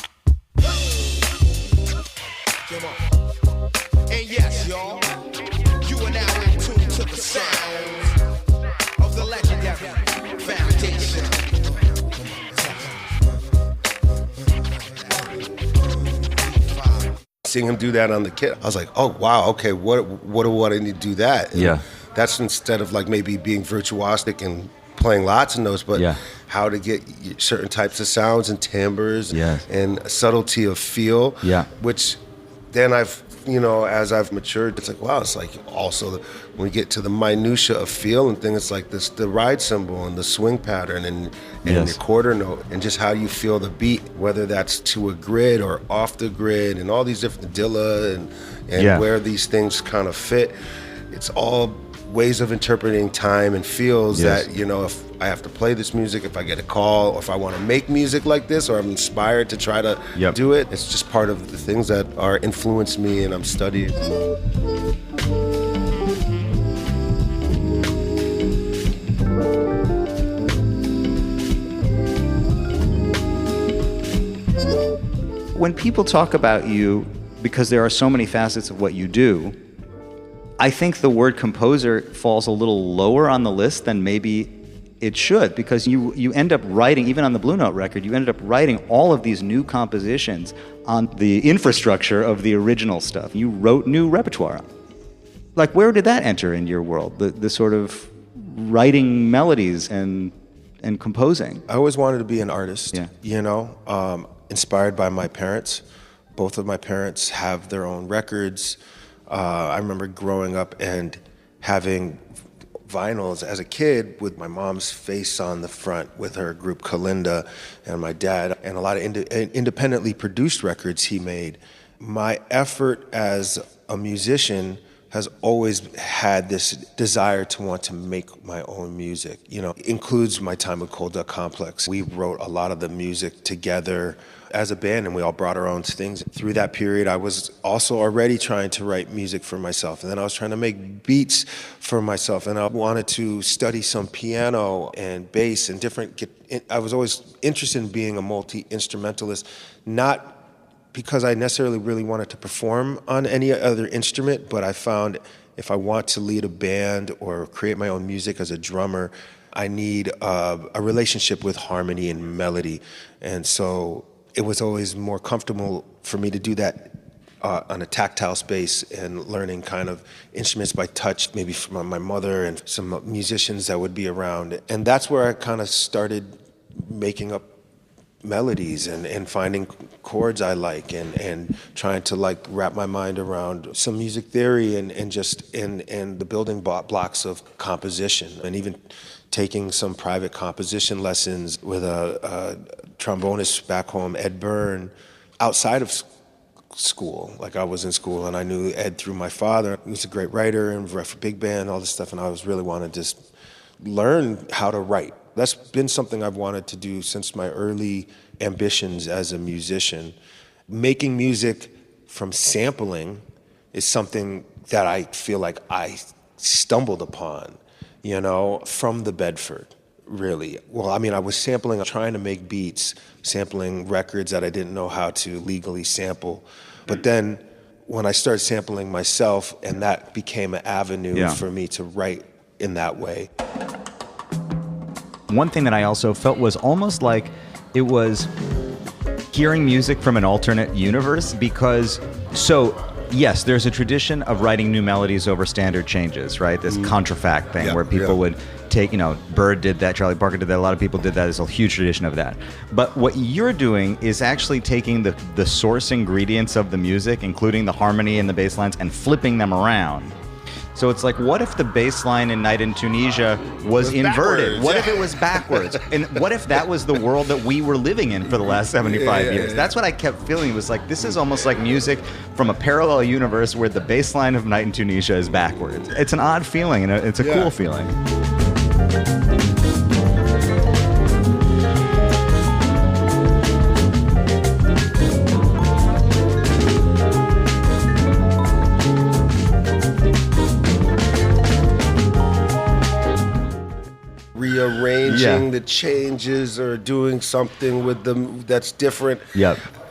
Seeing him do that on the kit, I was like, oh wow, okay, what do I need to do that? And that's instead of like maybe being virtuosic and playing lots of notes, but how to get certain types of sounds and timbres and subtlety of feel, which then I've, as I've matured, it's like, wow, it's like also when we get to the minutia of feel and things, it's like this, the ride cymbal and the swing pattern and the quarter note and just how you feel the beat, whether that's to a grid or off the grid and all these different dilla and where these things kind of fit. It's all ways of interpreting time and feels that, if I have to play this music, if I get a call, or if I want to make music like this, or I'm inspired to try to do it, it's just part of the things that are influenced me and I'm studying. When people talk about you, because there are so many facets of what you do, I think the word composer falls a little lower on the list than maybe it should, because you end up writing, even on the Blue Note record, you ended up writing all of these new compositions on the infrastructure of the original stuff. You wrote new repertoire. Like, where did that enter in your world, the sort of writing melodies and composing? I always wanted to be an artist, inspired by my parents. Both of my parents have their own records. I remember growing up and having vinyls as a kid with my mom's face on the front with her group Kalinda and my dad, and a lot of independently produced records he made. My effort as a musician has always had this desire to want to make my own music. Includes my time with Cold Duck Complex. We wrote a lot of the music together as a band, and we all brought our own things. Through that period, I was also already trying to write music for myself, and then I was trying to make beats for myself, and I wanted to study some piano and bass and I was always interested in being a multi-instrumentalist, not because I necessarily really wanted to perform on any other instrument, but I found if I want to lead a band or create my own music as a drummer, I need a relationship with harmony and melody. And so it was always more comfortable for me to do that on a tactile space and learning kind of instruments by touch, maybe from my mother and some musicians that would be around. And that's where I kind of started making up melodies and finding chords I like and trying to like wrap my mind around some music theory and the building blocks of composition, and even taking some private composition lessons with a trombonist back home, Ed Byrne, outside of school. Like I was in school and I knew Ed through my father. He was a great writer and for big band, all this stuff, and I was really wanted to just learn how to write. That's been something I've wanted to do since my early ambitions as a musician. Making music from sampling is something that I feel like I stumbled upon, from the Bedford, really. Well, I mean, I was sampling, trying to make beats, sampling records that I didn't know how to legally sample. But then when I started sampling myself, and that became an avenue for me to write in that way. One thing that I also felt was almost like it was hearing music from an alternate universe, because, yes, there's a tradition of writing new melodies over standard changes, right? This contrafact thing where people would take, Bird did that, Charlie Parker did that, a lot of people did that. There's a huge tradition of that. But what you're doing is actually taking the source ingredients of the music, including the harmony and the bass lines, and flipping them around. So it's like, what if the bass line in Night in Tunisia was inverted? Backwards. What if it was backwards? And what if that was the world that we were living in for the last 75 years? That's what I kept feeling. It was like, this is almost like music from a parallel universe where the bass line of Night in Tunisia is backwards. It's an odd feeling, and it's a cool feeling. Rearranging the changes or doing something with them that's different.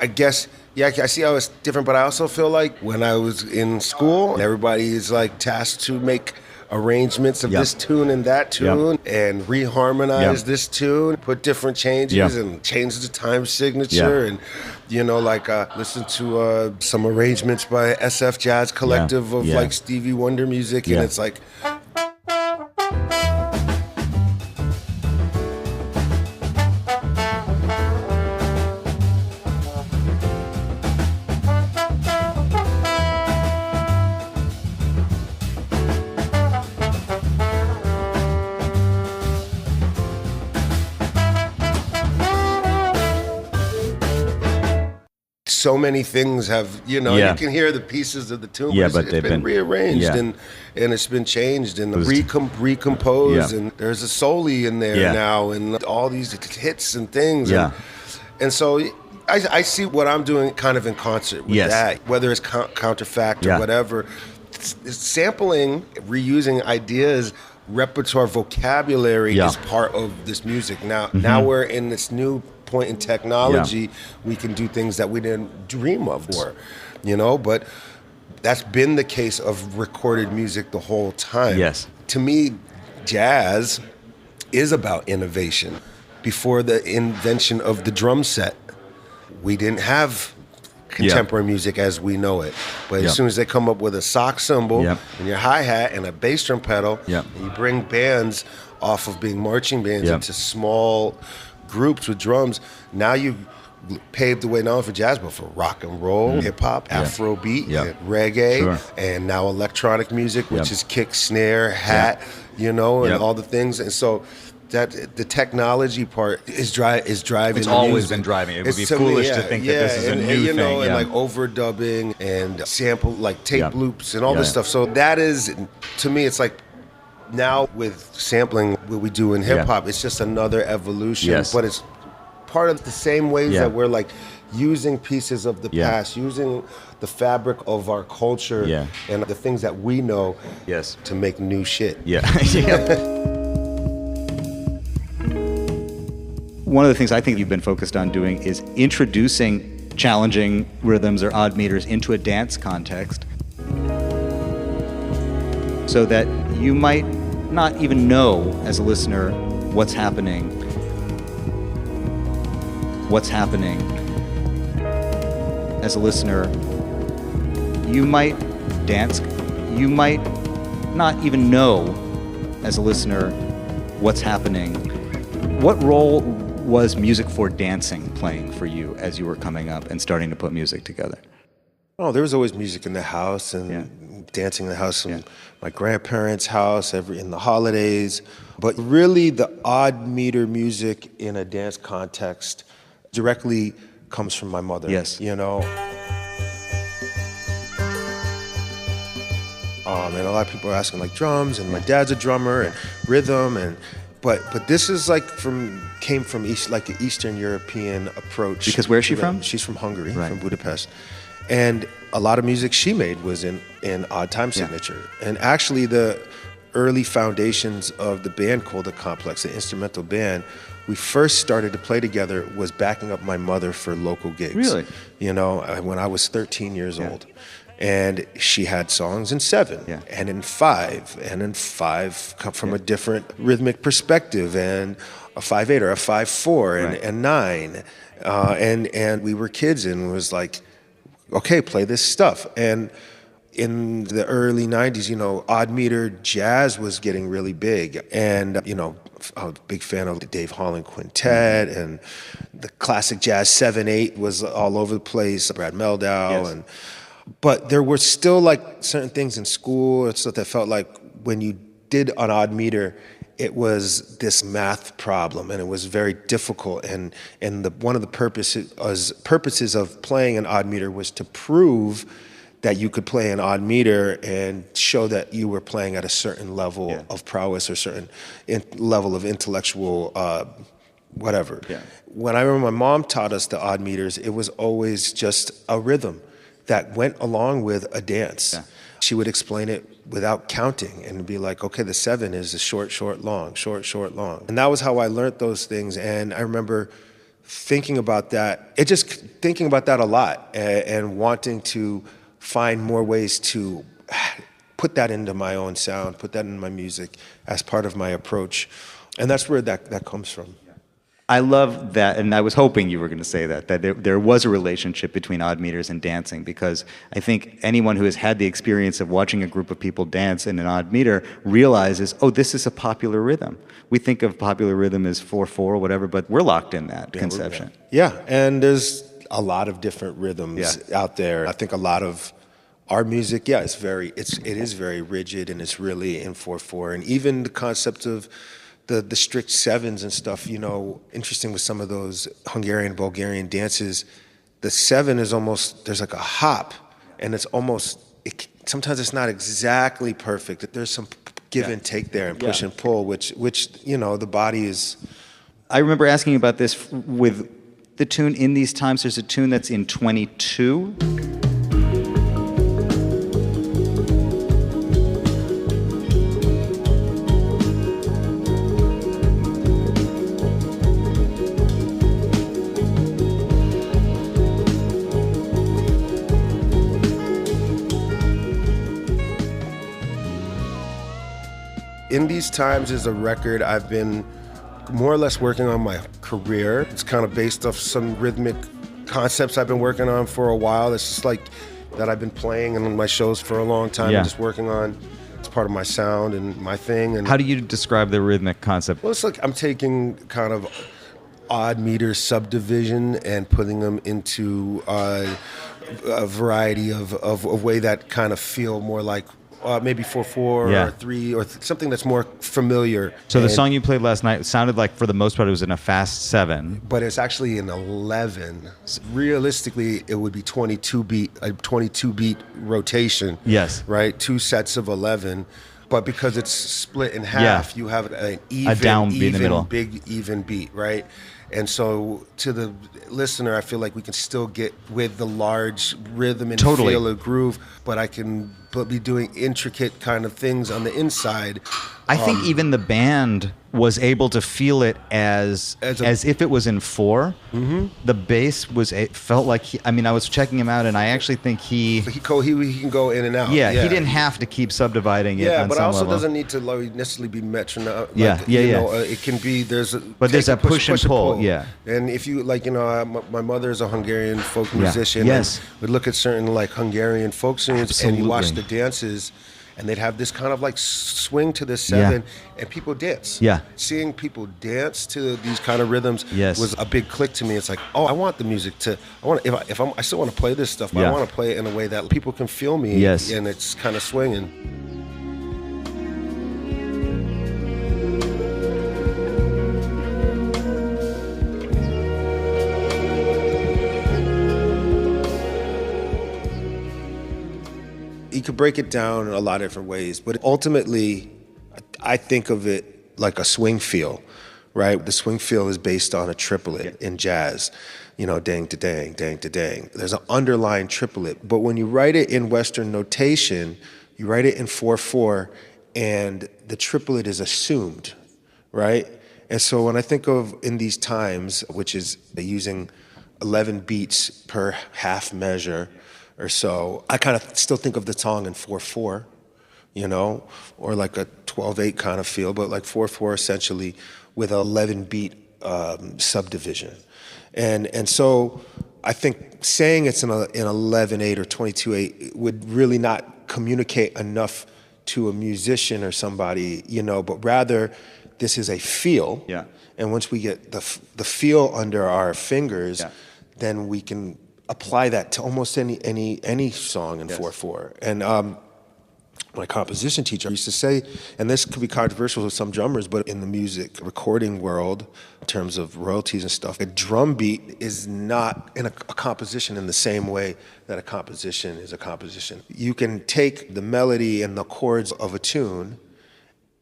I guess, I see how it's different, but I also feel like when I was in school, everybody is like tasked to make arrangements of this tune and that tune and reharmonize this tune, put different changes and change the time signature and, you know, like listen to some arrangements by SF Jazz Collective of like Stevie Wonder music, and it's like... So many things have, you know, you can hear the pieces of the tune, but it's been rearranged and it's been changed and recomposed, and there's a soli in there now and all these hits and things. And so I see what I'm doing kind of in concert with that, whether it's counterfact or whatever. It's sampling, reusing ideas, repertoire, vocabulary is part of this music. Now we're in this new point in technology, we can do things that we didn't dream of before, you know, but that's been the case of recorded music the whole time. To me, jazz is about innovation. Before the invention of the drum set, we didn't have contemporary music as we know it. But as soon as they come up with a sock cymbal and your hi-hat and a bass drum pedal, and you bring bands off of being marching bands into small groups with drums, now you paved the way not only for jazz but for rock and roll, hip-hop, Afrobeat, reggae, and now electronic music, which is kick, snare, hat, you know, and all the things. And so that the technology part is driving. It's always been driving. It would be foolish to think that this is a new you know, thing. And like overdubbing and sample, like tape loops and all this stuff. So that is, to me, it's like, now with sampling, what we do in hip hop, it's just another evolution, but it's part of the same ways that we're like using pieces of the past, using the fabric of our culture and the things that we know to make new shit. One of the things I think you've been focused on doing is introducing challenging rhythms or odd meters into a dance context, so that you might not even know as a listener what's happening. As a listener, you might dance, you might not even know as a listener what's happening. What role was music for dancing playing for you as you were coming up and starting to put music together? Oh, there was always music in the house and dancing in the house, in my grandparents' house, in the holidays. But really, the odd meter music in a dance context directly comes from my mother. You know. And a lot of people are asking like drums, and my dad's a drummer, and rhythm, and but this is like came from the Eastern European approach. Because where's she from? She's from Hungary, from Budapest. And a lot of music she made was in odd time signature. And actually the early foundations of the band called The Complex, the instrumental band, we first started to play together was backing up my mother for local gigs. Really? You know, when I was 13 years old. And she had songs in 7 and in 5, and in 5 come from a different rhythmic perspective, and a 5/8 or a 5/4 and 9. And we were kids, and it was like, okay, play this stuff. And in the early 90s, you know, odd meter jazz was getting really big. And, you know, I'm a big fan of the Dave Holland Quintet, and the classic jazz 7/8 was all over the place, Brad Meldau. But there were still like certain things in school and stuff that felt like when you did an odd meter, it was this math problem, and it was very difficult. And one of the purposes of playing an odd meter was to prove that you could play an odd meter and show that you were playing at a certain level of prowess or certain level of intellectual whatever. Yeah. When I remember my mom taught us the odd meters, it was always just a rhythm that went along with a dance. Yeah. She would explain it without counting and be like, okay, the 7 is a short, short, long, short, short, long. And that was how I learned those things. And I remember thinking about that, thinking about that a lot and wanting to find more ways to put that into my own sound, put that in my music as part of my approach. And that's where that comes from. I love that, and I was hoping you were going to say that there was a relationship between odd meters and dancing, because I think anyone who has had the experience of watching a group of people dance in an odd meter realizes, oh, this is a popular rhythm. We think of popular rhythm as 4/4 or whatever, but we're locked in that conception. Yeah, and there's a lot of different rhythms out there. I think a lot of our music, it is very rigid, and it's really in 4/4, and even the concept of the strict 7s and stuff, interesting with some of those Hungarian, Bulgarian dances, the 7 is almost, there's like a hop, and it's almost, sometimes it's not exactly perfect. There's some give and take there and push and pull, which the body is. I remember asking you about this with the tune In These Times. There's a tune that's in 22. In These Times is a record I've been more or less working on my career. It's kind of based off some rhythmic concepts I've been working on for a while. It's just like that I've been playing in my shows for a long time and just working on. It's part of my sound and my thing. And how do you describe the rhythmic concept? Well, it's like I'm taking kind of odd meter subdivision and putting them into a variety of a way that kind of feel more like maybe 4/4 or 3 or something that's more familiar. So the song you played last night sounded like, for the most part, it was in a fast 7. But it's actually an 11. Realistically, it would be 22 beat rotation. Yes. Right? 2 sets of 11. But because it's split in half, you have an even, a downbeat in the middle. Big even beat, right? And so to the listener, I feel like we can still get with the large rhythm and feel of groove, but I can be doing intricate kind of things on the inside. I think even the band was able to feel it as if it was in 4. Mm-hmm. The bass felt like I was checking him out, and I actually think he can go in and out. Yeah, he didn't have to keep subdividing it. Yeah, but also level. Doesn't need to necessarily be metronome. It can be there's a push and pull. Yeah, and if you my mother is a Hungarian folk musician. Yes, would look at certain Hungarian folk tunes, and you watch the dances. And they'd have this kind of swing to this 7, and people dance. Yeah. Seeing people dance to these kind of rhythms was a big click to me. It's like, I want the music I still want to play this stuff, but I want to play it in a way that people can feel me. Yes. And it's kind of swinging. You could break it down in a lot of different ways, but ultimately, I think of it like a swing feel, right? The swing feel is based on a triplet in jazz, dang to dang, dang to dang. There's an underlying triplet, but when you write it in Western notation, you write it in 4/4, and the triplet is assumed, right? And so when I think of In These Times, which is using 11 beats per half measure, or so, I kind of still think of the song in 4/4, or like a 12/8 kind of feel, but like 4/4 essentially with an 11 beat subdivision. And so I think saying it's in 11/8 or 22/8 would really not communicate enough to a musician or somebody, but rather this is a feel. Yeah. And once we get the feel under our fingers, then we can apply that to almost any song in 4/4. And my composition teacher used to say, and this could be controversial with some drummers, but in the music recording world, in terms of royalties and stuff, a drum beat is not in a composition in the same way that a composition is a composition. You can take the melody and the chords of a tune,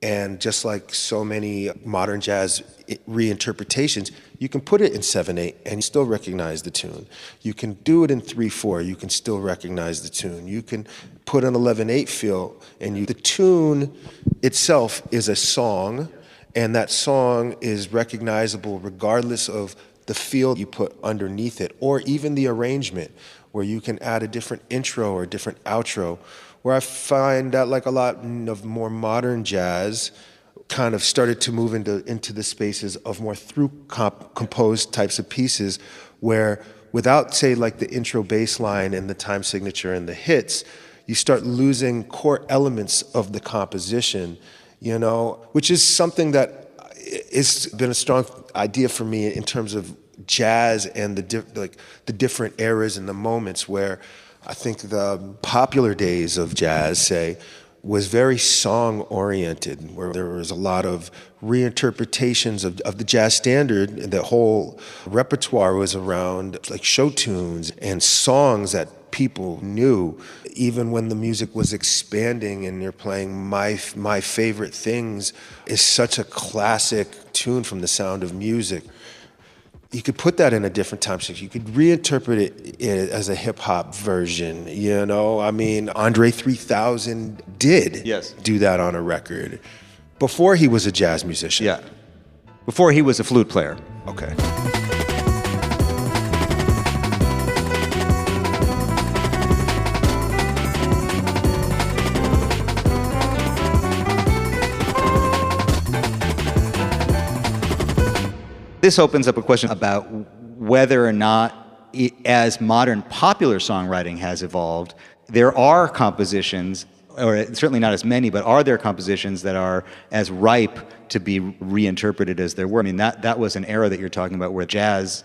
and just like so many modern jazz reinterpretations, you can put it in 7/8 and still recognize the tune. You can do it in 3/4, you can still recognize the tune. You can put an 11/8 feel, and the tune itself is a song, and that song is recognizable regardless of the feel you put underneath it, or even the arrangement, where you can add a different intro or a different outro. Where I find that like a lot of more modern jazz kind of started to move into the spaces of more through composed types of pieces, where without, say, like the intro bass line and the time signature and the hits, you start losing core elements of the composition, you know, which is something that has been a strong idea for me in terms of jazz and the different eras and the moments, where I think the popular days of jazz, say, was very song-oriented, where there was a lot of reinterpretations of the jazz standard. The whole repertoire was around like show tunes and songs that people knew. Even when the music was expanding and you're playing My Favorite Things is such a classic tune from The Sound of Music. You could put that in a different time section. You could reinterpret it as a hip-hop version, you know? I mean, Andre 3000 did do that on a record before he was a jazz musician. Yeah. Before he was a flute player. Okay. This opens up a question about whether or not, as modern popular songwriting has evolved, there are compositions, or certainly not as many, but are there compositions that are as ripe to be reinterpreted as there were? I mean, that was an era that you're talking about where jazz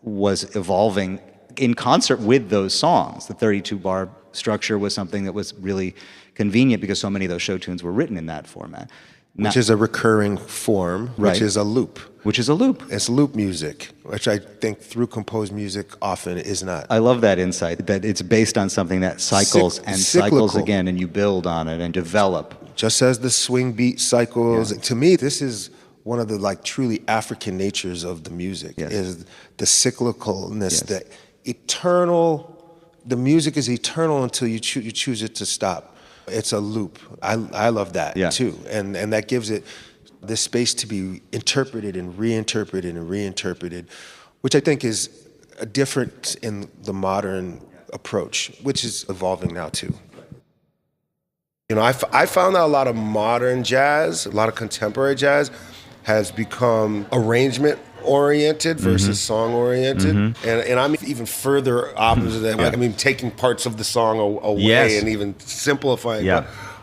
was evolving in concert with those songs. The 32-bar structure was something that was really convenient because so many of those show tunes were written in that format. Which is a recurring form, right. Which is a loop. Which is a loop. It's loop music, which I think through composed music often is not. I love that insight, that it's based on something that cycles cycles again, and you build on it and develop. Just as the swing beat cycles. Yeah. To me, this is one of the like truly African natures of the music, is the cyclicalness, the eternal, the music is eternal until you choose it to stop. It's a loop. I love that too. And that gives it this space to be interpreted and reinterpreted and reinterpreted, which I think is a difference in the modern approach, which is evolving now too. You know, I found that a lot of modern jazz, a lot of contemporary jazz has become arrangement oriented versus song oriented, and I'm even further opposite of that. Like, I mean, taking parts of the song away and even simplifying.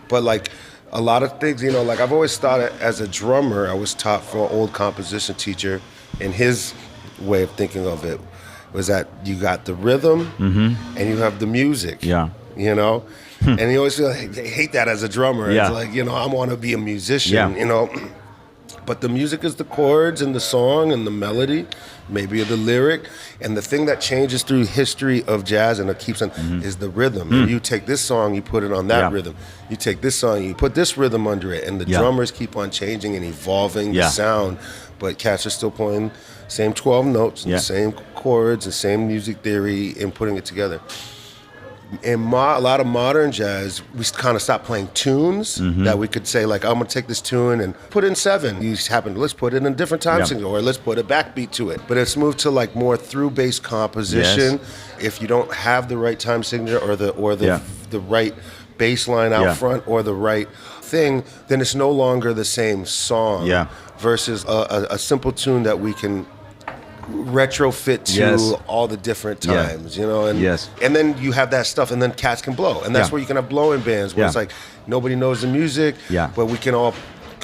But like a lot of things, you know, like I've always thought as a drummer, I was taught from an old composition teacher, and his way of thinking of it was that you got the rhythm and you have the music. You know, and you always feel like, they hate that as a drummer. It's like, you know, I want to be a musician. You know. But the music is the chords and the song and the melody, maybe the lyric. And the thing that changes through history of jazz and it keeps on is the rhythm. And you take this song, you put it on that rhythm. You take this song, you put this rhythm under it. And the drummers keep on changing and evolving the sound. But cats are still playing the same 12 notes and the same chords, the same music theory, and putting it together. In a lot of modern jazz, we kind of stopped playing tunes that we could say, like, I'm going to take this tune and put it in 7. You just happen to, let's put it in a different time signature, or let's put a backbeat to it. But it's moved to like more through-based composition. If you don't have the right time signature or the right bass line out front or the right thing, then it's no longer the same song versus a simple tune that we can retrofit to all the different times, you know, and then you have that stuff, and then cats can blow, and that's where you can have blowing bands where it's like nobody knows the music, but we can all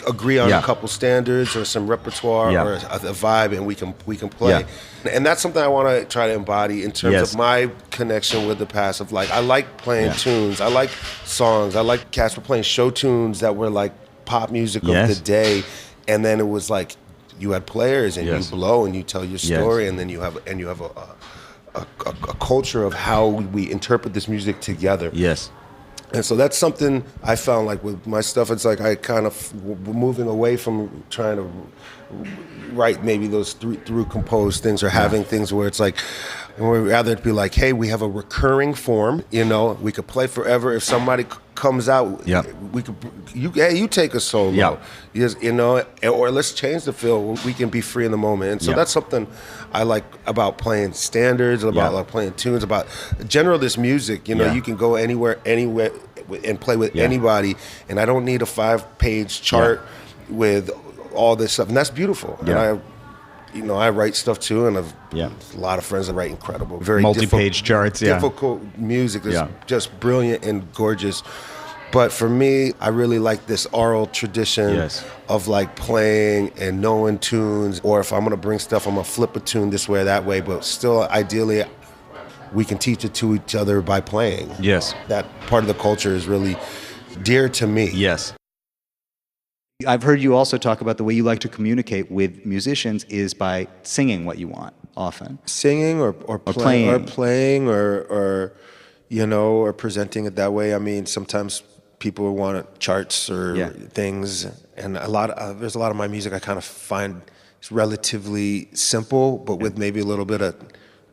agree on a couple standards or some repertoire or a vibe, and we can play. And that's something I want to try to embody in terms of my connection with the past. Of like, I like playing tunes, I like songs, I like cats were playing show tunes that were like pop music of the day, and then it was like you had players and you blow and you tell your story, and then you have a culture of how we interpret this music together. Yes. And so that's something I found, like with my stuff, it's like I kind of moving away from trying to write maybe those through composed things or having things where it's like, and we'd rather it be like, hey, we have a recurring form, you know, we could play forever. If somebody comes out, we could, you take a solo, you know, or let's change the feel. We can be free in the moment. And so that's something I like about playing standards, about like playing tunes, about general this music, you know, you can go anywhere and play with anybody. And I don't need a 5-page chart with all this stuff. And that's beautiful. And I write stuff too, and I've a lot of friends that write incredible, very multi-page charts, difficult music that's just brilliant and gorgeous. But for me, I really like this oral tradition of like playing and knowing tunes, or if I'm gonna bring stuff, I'm gonna flip a tune this way or that way, but still ideally we can teach it to each other by playing. Yes. That part of the culture is really dear to me. Yes. I've heard you also talk about the way you like to communicate with musicians is by singing what you want often. Singing or playing or you know, or presenting it that way. I mean, sometimes people want charts or things, and there's a lot of my music I kind of find is relatively simple, but with maybe a little bit of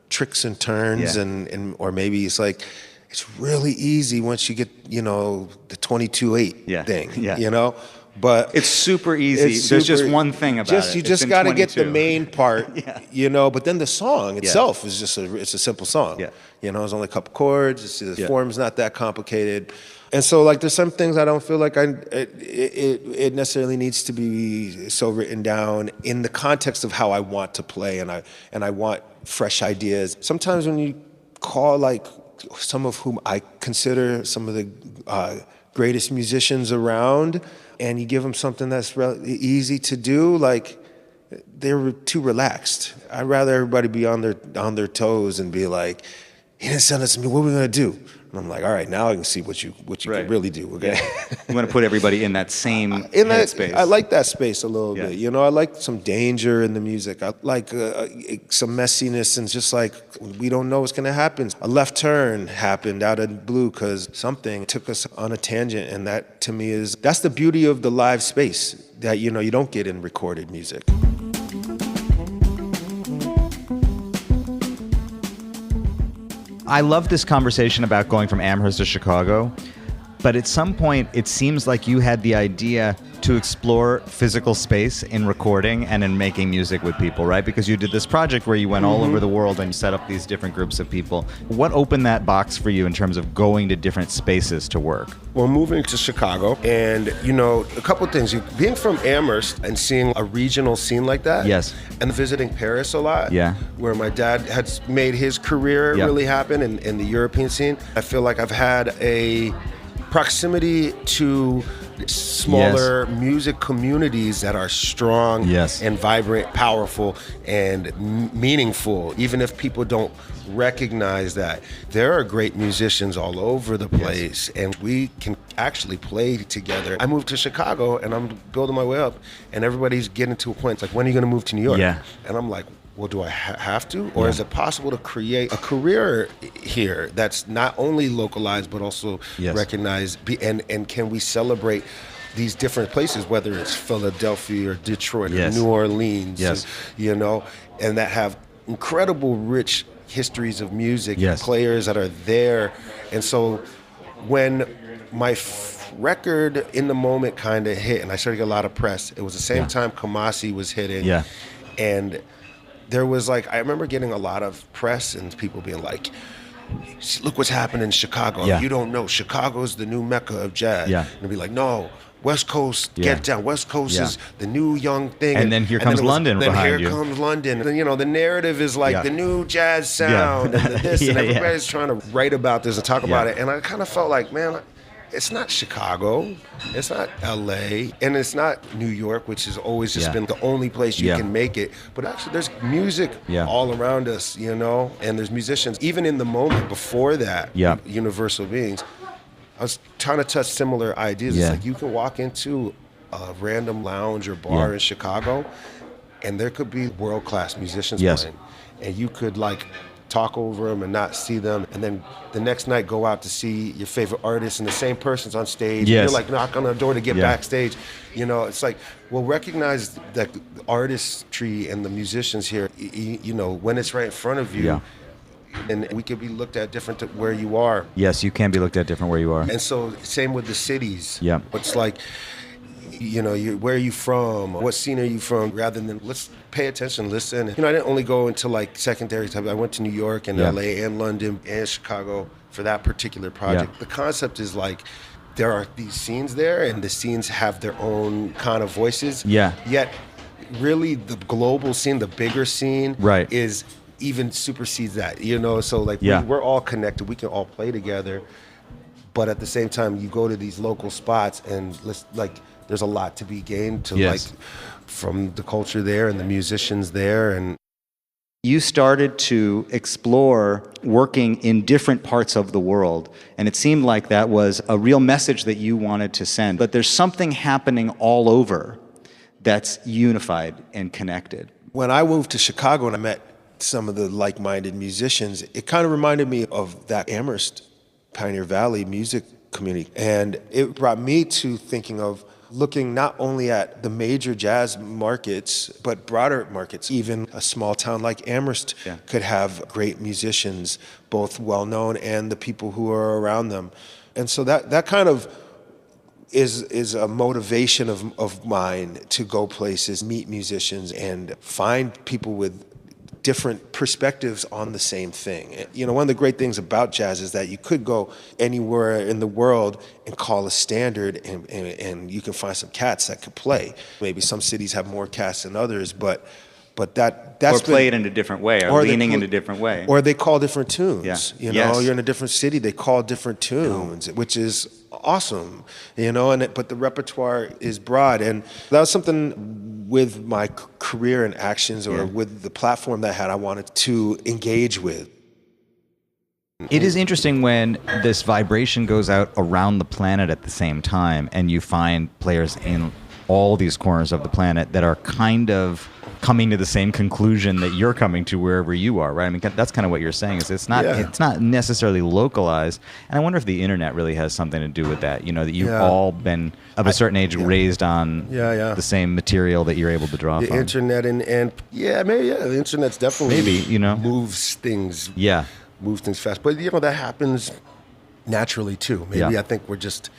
tricks and turns, and or maybe it's like it's really easy once you get, you know, the 22/8 thing, you know. But it's super easy. There's just one thing about it. You just got to get the main part, you know. But then the song itself is just it's a simple song. You know, it's only a couple chords. The form's not that complicated. And so, like, there's some things I don't feel like it necessarily needs to be so written down in the context of how I want to play, and I want fresh ideas. Sometimes when you call like some of whom I consider some of the greatest musicians around, and you give them something that's easy to do, like they're too relaxed. I'd rather everybody be on their toes and be like, "He didn't send us to me. What are we gonna do?" And I'm like, "All right, now I can see what you can really do." Okay, you want to put everybody in that same space. I like that space a little bit. You know, I like some danger in the music. I like some messiness, and just like we don't know what's gonna happen. A left turn happened out of the blue because something took us on a tangent, and that to me that's the beauty of the live space that, you know, you don't get in recorded music. I love this conversation about going from Amherst to Chicago, but at some point it seems like you had the idea to explore physical space in recording and in making music with people, right? Because you did this project where you went all over the world and set up these different groups of people. What opened that box for you in terms of going to different spaces to work? Well, moving to Chicago, and, you know, a couple of things. Being from Amherst and seeing a regional scene like that, and visiting Paris a lot, where my dad had made his career really happen in the European scene, I feel like I've had a proximity to smaller music communities that are strong and vibrant, powerful, and meaningful. Even if people don't recognize that, there are great musicians all over the place, and we can actually play together. I moved to Chicago, and I'm building my way up, and everybody's getting to a point, it's like, when are you going to move to New York? And I'm like, well, do I have to? Or is it possible to create a career here that's not only localized but also recognized? And can we celebrate these different places, whether it's Philadelphia or Detroit or New Orleans, you know, and that have incredible rich histories of music and players that are there. And so when my record In the Moment kind of hit, and I started to get a lot of press, it was the same time Kamasi was hitting. And there was like, I remember getting a lot of press and people being like, look what's happening in Chicago. You don't know, Chicago's the new Mecca of jazz. And they'd be like, no, West Coast, get down. West Coast is the new young thing. And then here comes London behind you. Then here comes London. And, you know, the narrative is like the new jazz sound and this, and everybody's trying to write about this and talk about it. And I kind of felt like, man, it's not Chicago, it's not LA, and it's not New York, which has always just been the only place you can make it. But actually, there's music all around us, you know, and there's musicians. Even in the moment before that, universal beings, I was trying to touch similar ideas. It's like you can walk into a random lounge or bar in Chicago, and there could be world-class musicians playing, and you could like talk over them and not see them, and then the next night go out to see your favorite artist and the same person's on stage. And you're like knock on the door to get backstage. You know, it's like, well, recognize that the artistry and the musicians here, you know, when it's right in front of you, and we could be looked at different to where you are. Yes, you can be looked at different where you are. And so same with the cities. Yeah. It's like, you know, where are you from? What scene are you from? Rather than let's pay attention, listen. You know, I didn't only go into like secondary type. I went to New York and LA and London and Chicago for that particular project. The concept is like there are these scenes there, and the scenes have their own kind of voices. Yet, really, the global scene, the bigger scene, is even supersedes that. You know, so like we're all connected. We can all play together. But at the same time, you go to these local spots, and there's a lot to be gained to like from the culture there and the musicians there. And you started to explore working in different parts of the world, and it seemed like that was a real message that you wanted to send. But there's something happening all over that's unified and connected. When I moved to Chicago and I met some of the like-minded musicians, it kind of reminded me of that Amherst, Pioneer Valley music community. And it brought me to thinking of looking not only at the major jazz markets, but broader markets. Even a small town like Amherst could have great musicians, both well-known and the people who are around them. And so that kind of is a motivation of mine to go places, meet musicians, and find people with different perspectives on the same thing. You know, one of the great things about jazz is that you could go anywhere in the world and call a standard, and you can find some cats that could play. Maybe some cities have more cats than others, but that's or play it in a different way, or leaning in a different way, or they call different tunes. You know, you're in a different city, they call different tunes, which is awesome. You know, but the repertoire is broad, and that was something with my career and actions, or with the platform that I had, I wanted to engage with. It is interesting when this vibration goes out around the planet at the same time, and you find players in all these corners of the planet that are kind of coming to the same conclusion that you're coming to wherever you are, right? I mean, that's kind of what you're saying, is it's not necessarily localized. And I wonder if the internet really has something to do with that, you know, that you've all been of a certain age raised on the same material that you're able to draw from. The internet and the internet's definitely moves things. Moves things fast. But, you know, that happens naturally too. Maybe I think we're just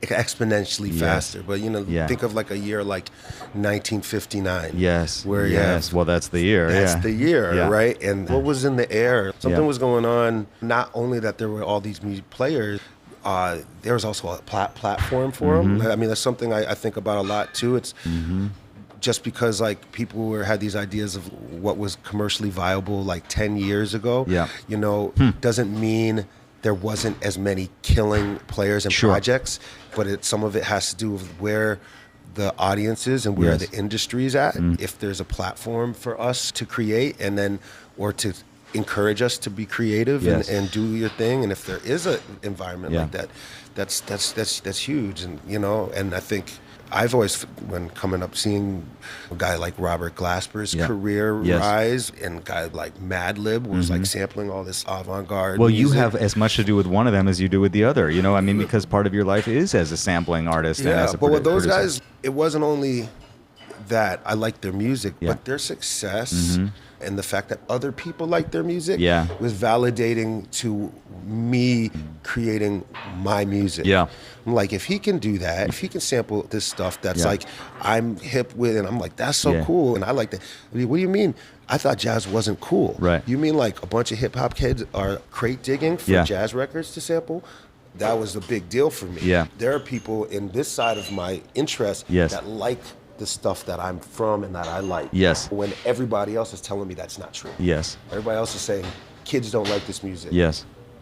exponentially faster. But, you know, think of like a year like 1959. Well, that's the year. That's the year, right? And what was in the air? Something was going on. Not only that there were all these music players, there was also a platform for them. I mean, that's something I think about a lot too. It's just because like people had these ideas of what was commercially viable like 10 years ago, you know, doesn't mean there wasn't as many killing players and projects, but some of it has to do with where the audience is and where the industry is at. If there's a platform for us to create or to encourage us to be creative and do your thing, and if there is an environment like that, that's huge. And, you know, and I think I've always, when coming up, seeing a guy like Robert Glasper's career rise, and a guy like Madlib was like sampling all this avant-garde music. You have as much to do with one of them as you do with the other, you know, I mean, because part of your life is as a sampling artist and as a but with those guys, it wasn't only that I liked their music, but their success and the fact that other people liked their music was validating to me creating my music. I'm like, if he can do that, if he can sample this stuff that's like I'm hip with, and I'm like, that's so cool, and I like that. I mean, what do you mean? I thought jazz wasn't cool. Right. You mean like a bunch of hip hop kids are crate digging for jazz records to sample? That was a big deal for me. There are people in this side of my interest that like the stuff that I'm from and that I like. When everybody else is telling me that's not true. Everybody else is saying kids don't like this music.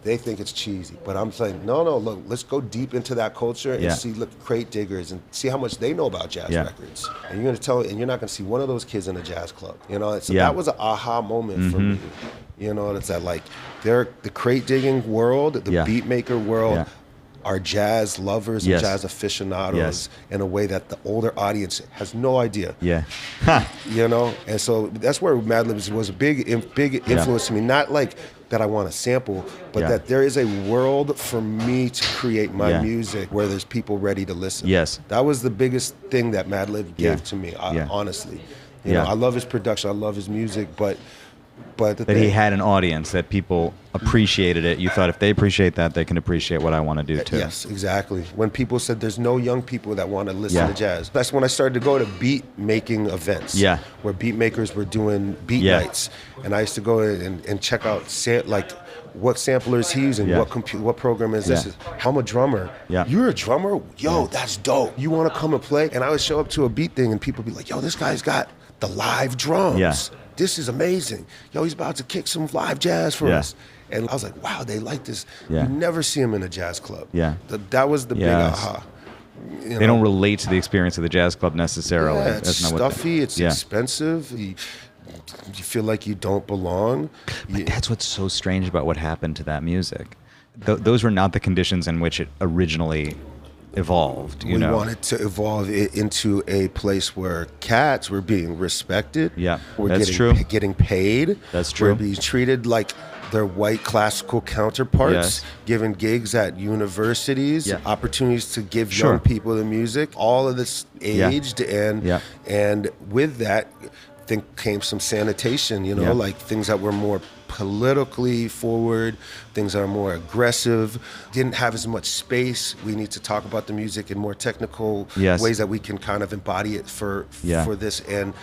they think it's cheesy. But I'm saying, no, look, let's go deep into that culture and see, look, crate diggers and see how much they know about jazz records. And you're not going to see one of those kids in a jazz club. You know, so that was an aha moment for me. You know, it's that like the crate digging world, the beat maker world, are jazz lovers and jazz aficionados in a way that the older audience has no idea. You know, and so that's where Mad Libs was a big influence to me. Not like that I want to sample, but that there is a world for me to create my music where there's people ready to listen. That was the biggest thing that Mad Lib gave to me, honestly. You know, I love his production, I love his music, but that he had an audience, that people appreciated it. You thought if they appreciate that, they can appreciate what I want to do too. Yes, exactly. When people said there's no young people that want to listen to jazz, that's when I started to go to beat making events. Where beat makers were doing beat nights, and I used to go and check out like what sampler is he using, what program is this? I'm a drummer. You're a drummer? Yo, that's dope. You want to come and play? And I would show up to a beat thing, and people would be like, yo, this guy's got the live drums. This is amazing. Yo, he's about to kick some live jazz for us. And I was like, wow, they like this. You never see him in a jazz club. That was the big aha. They don't relate to the experience of the jazz club necessarily. It's stuffy, it's expensive. You feel like you don't belong. But that's what's so strange about what happened to that music. Those were not the conditions in which it originally evolved. We wanted to evolve it into a place where cats were being respected. That's true. Getting paid. That's true. We're being treated like their white classical counterparts, given gigs at universities, opportunities to give young people the music. All of this aged, and with that, I think came some sanitation. You know, like things that were more politically forward, things that are more aggressive, didn't have as much space. We need to talk about the music in more technical ways that we can kind of embody it for this. And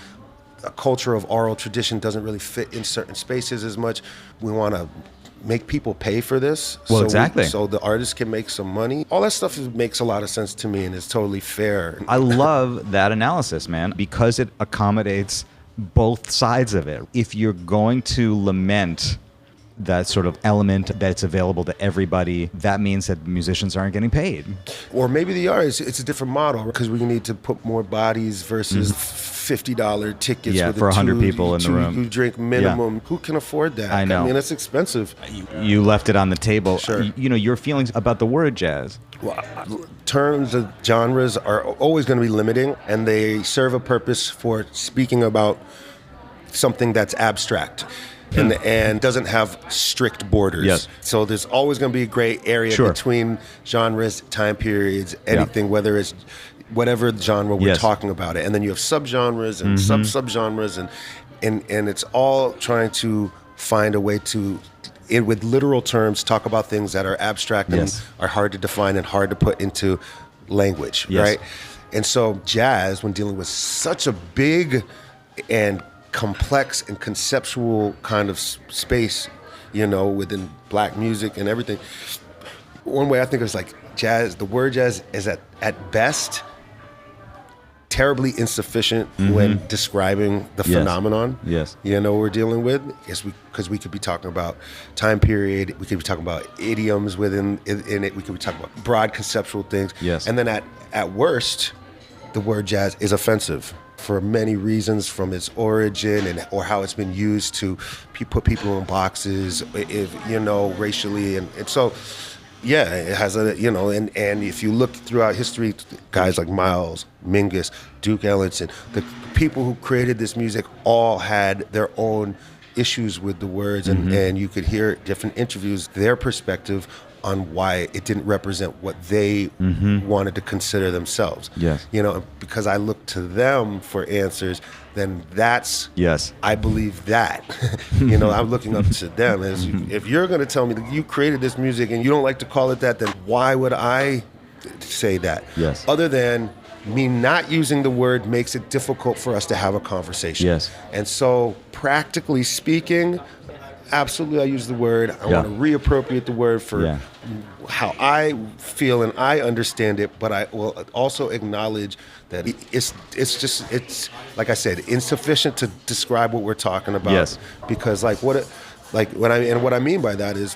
a culture of oral tradition doesn't really fit in certain spaces as much. We want to make people pay for this. Well, so the artists can make some money. All that stuff makes a lot of sense to me and is totally fair. I love that analysis, man, because it accommodates both sides of it. If you're going to lament that sort of element that's available to everybody, that means that musicians aren't getting paid. Or maybe they are. It's a different model because we need to put more bodies versus $50 tickets for 100 people in the room. Who drink minimum. Who can afford that? I know. I mean, it's expensive. You left it on the table. Sure. You know, your feelings about the word jazz. Well, terms of genres are always going to be limiting, and they serve a purpose for speaking about something that's abstract and doesn't have strict borders. So there's always going to be a gray area between genres, time periods, anything, whether it's whatever genre we're talking about it. And then you have subgenres and sub-subgenres, and it's all trying to find a way to, with literal terms, talk about things that are abstract and are hard to define and hard to put into language, right? And so jazz, when dealing with such a big and complex and conceptual kind of space, you know, within black music and everything, one way I think of it is like jazz, the word jazz is at best terribly insufficient when describing the phenomenon. You know, we're dealing with. Because we could be talking about time period, we could be talking about idioms within it, we could be talking about broad conceptual things. And then at worst, the word jazz is offensive for many reasons, from its origin or how it's been used to put people in boxes, racially, and so. Yeah, it has and if you look throughout history, guys like Miles, Mingus, Duke Ellington, the people who created this music all had their own issues with the words, and you could hear different interviews, their perspective on why it didn't represent what they wanted to consider themselves. You know, because I look to them for answers, then that's, I believe that. You know, I'm looking up to them. As if you're going to tell me that you created this music and you don't like to call it that, then why would I say that? Other than me not using the word makes it difficult for us to have a conversation. And so, practically speaking, absolutely, I use the word. I want to reappropriate the word for how I feel and I understand it, but I will also acknowledge that it's like I said, insufficient to describe what we're talking about. Because what I mean by that is,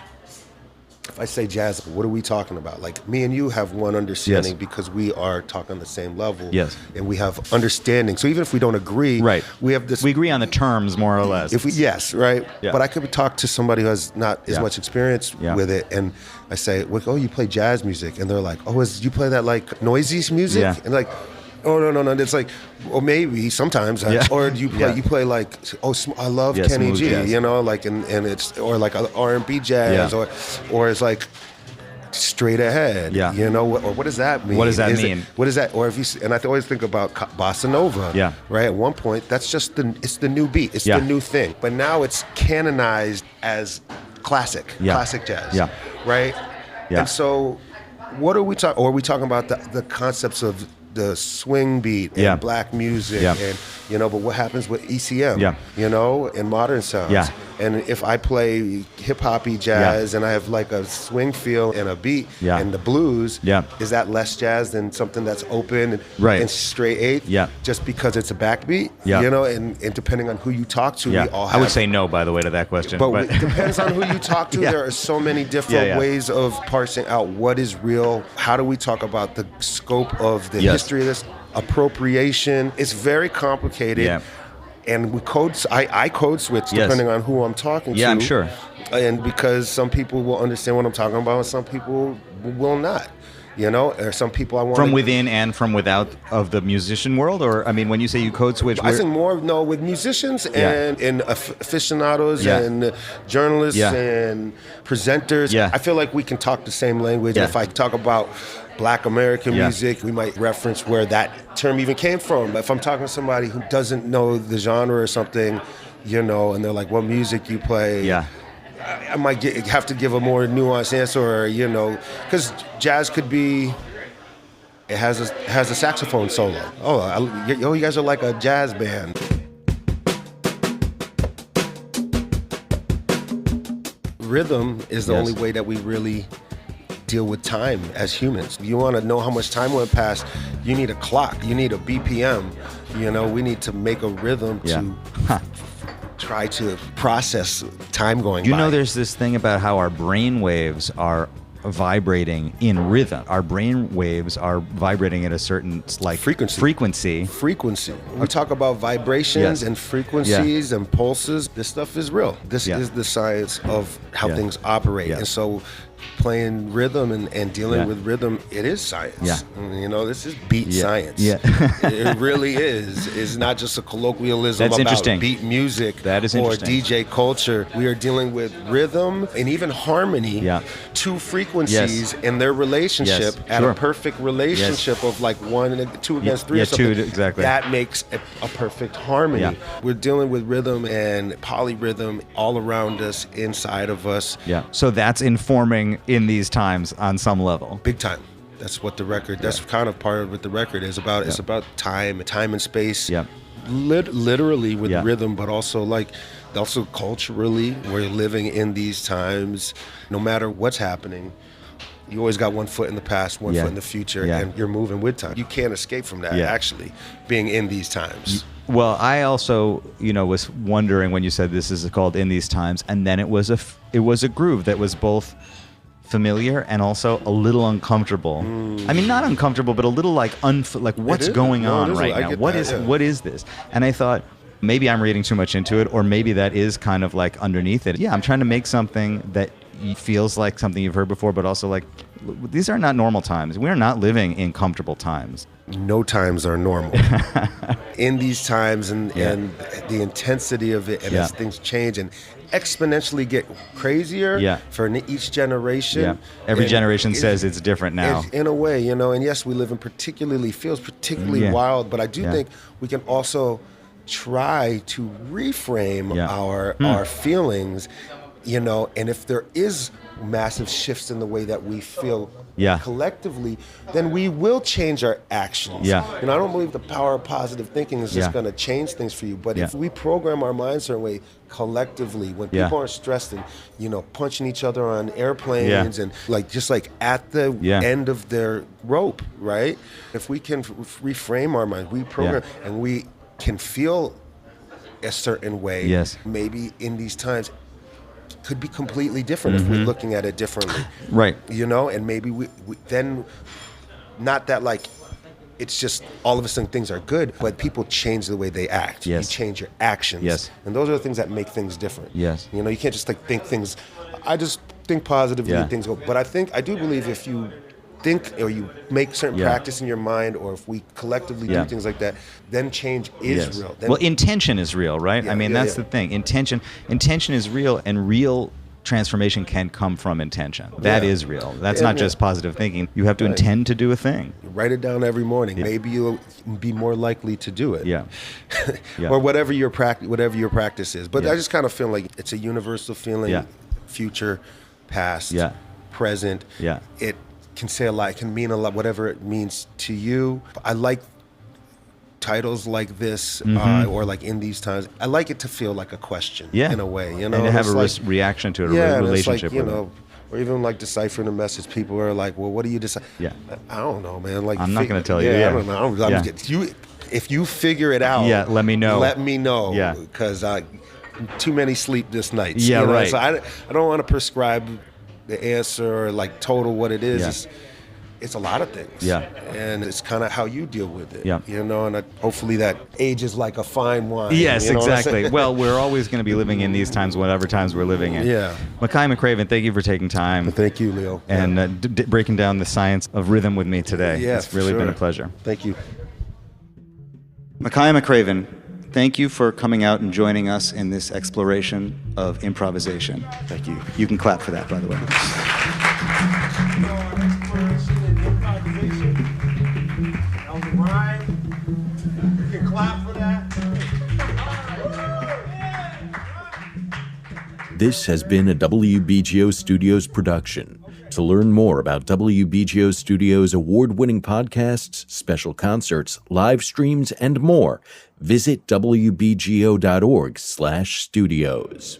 if I say jazz, what are we talking about? Like, me and you have one understanding Yes. because we are talking on the same level. Yes. And we have understanding. So even if we don't agree, Right. we have this. We agree on the terms, more or less. Yes, right? Yeah. But I could talk to somebody who has not as Yeah. much experience Yeah. with it, and I say, well, oh, you play jazz music. And they're like, oh, you play that like noisy music? Yeah. And like, oh, no. It's like, or maybe sometimes, Yeah. or you play, Yeah. you play like, oh, I love Yeah, Kenny smooth G, jazz. you know, like, and it's, or like R&B jazz, Yeah. or it's like straight ahead, Yeah. you know, or what does that mean? What does that mean? What is that? Or if you, and I always think about bossa nova, Yeah. right? At one point, that's just it's the new beat, it's Yeah. the new thing, but now it's canonized as classic jazz, Yeah. right? Yeah. And so, what are we talking? Or are we talking about the concepts of the swing beat and Yeah. black music, Yeah. and but what happens with ECM, Yeah. and modern sounds, Yeah. and if I play hip hoppy jazz and I have like a swing feel and a beat Yeah. and the blues, Yeah. is that less jazz than something that's open and, Right. and straight eighth? Yeah. Just because it's a backbeat, Yeah. and depending on who you talk to, Yeah. we all I have. would say no, by the way, to that question. But it depends on who you talk to. Yeah. There are so many different Yeah. ways of parsing out what is real. How do we talk about the scope of the Yes. history of this? Appropriation. It's very complicated. Yeah. And I code switch Yes. depending on who I'm talking to. Yeah, I'm sure. And because some people will understand what I'm talking about and some people will not. Or some people I want From within and from without of the musician world? Or, I mean, when you say you code switch, I think more with musicians and aficionados Yeah. and journalists Yeah. and presenters. Yeah. I feel like we can talk the same language. Yeah. If I talk about Black American Yeah. music, we might reference where that term even came from. But if I'm talking to somebody who doesn't know the genre or something, and they're like, what music you play? Yeah. I might have to give a more nuanced answer, or, because jazz could be, it has a saxophone solo. You guys are like a jazz band. Rhythm is the Yes. only way that we really deal with time as humans. You want to know how much time went past, you need a clock, you need a BPM. We need to make a rhythm to try to process time going by. There's this thing about how our brain waves are vibrating in rhythm. Our brain waves are vibrating at a certain frequency. We talk about vibrations Yes. and frequencies and pulses. This stuff is real. This is the science of how Yeah. things operate. Yeah. And so playing rhythm and dealing Yeah. with rhythm, it is science. Yeah. This is beat science. Yeah. It really is. It's not just a colloquialism That's about interesting. beat music That is or interesting. DJ culture. We are dealing with rhythm and even harmony, Yeah. two frequencies and their relationship Yes. at Sure. a perfect relationship of like one and two against three Yeah, or something. two, exactly. That makes a perfect harmony. Yeah. We're dealing with rhythm and polyrhythm all around us, inside of us. Yeah. So that's informing in these times on some level. Big time. That's what the record, that's kind of part of what the record is about. It's about time and space. Yeah. Literally with Yeah. rhythm, but also also culturally, we're living in these times. No matter what's happening, you always got one foot in the past, one Yeah. foot in the future, Yeah. and you're moving with time. You can't escape from that, Yeah. actually, being in these times. Well, I also, was wondering when you said this is called In These Times, and then it was a groove that was both familiar and also a little uncomfortable. I mean, not uncomfortable, but a little like what's is. going No, it on is. right I now? get What that, is yeah. what is this? And I thought maybe I'm reading too much into it, or maybe that is kind of like underneath it. Yeah, I'm trying to make something that feels like something you've heard before, but also like these are not normal times. We're not living in comfortable times. No times are normal. In these times and the intensity of it, and Yeah. as things change and exponentially get crazier for each generation. Yeah. Every and generation says it's different now. In a way, and yes, we live in feels particularly Yeah. wild, but I do Yeah. think we can also try to reframe Yeah. our feelings, and if there is massive shifts in the way that we feel collectively, then we will change our actions. Yeah. I don't believe the power of positive thinking is just Yeah. going to change things for you. But Yeah. if we program our minds a certain way collectively, when Yeah. people aren't stressed and, punching each other on airplanes and just at the end of their rope, right? If we can reframe our mind, we program and we can feel a certain way, Yes. maybe in these times, could be completely different if we're looking at it differently. Right. You know, and maybe we then, not that like, it's just all of a sudden things are good, but people change the way they act. Yes. You change your actions. Yes. And those are the things that make things different. Yes. You know, you can't just like think things, I just think positively and things go. But I do believe if you think or you make certain practice in your mind, or if we collectively do things like that, then change is real. Then, well, intention is real, right? I mean, that's the thing. Intention is real, and real transformation can come from intention. That is real. That's not just positive thinking. You have to intend to do a thing. You write it down every morning. Maybe you'll be more likely to do it. Or whatever your practice is. But I just kind of feel like it's a universal feeling. Future, past, present. It can say a lot. It can mean a lot. Whatever it means to you. I like titles like this, or like in these times, I like it to feel like a question in a way, you know, and to have a reaction to it, a relationship like, with it. Or even like deciphering a message. People are like, well, what do you decide? I don't know, man. Like, I'm not going to tell you. I don't know. If you figure it out, let me know. Let me know. Because too many sleepless nights. Right. So I don't want to prescribe the answer or like total what it is. It's a lot of things. And it's kind of how you deal with it. You know, and hopefully that ages like a fine wine. Yes, you know exactly. Well, we're always going to be living in these times, whatever times we're living in. Makaya McCraven, thank you for taking time. Thank you, Leo. And breaking down the science of rhythm with me today. It's really been a pleasure. Thank you. Makaya McCraven, thank you for coming out and joining us in this exploration of improvisation. Thank you. You can clap for that, by the way. This has been a WBGO Studios production. To learn more about WBGO Studios' award-winning podcasts, special concerts, live streams, and more, visit wbgo.org/studios.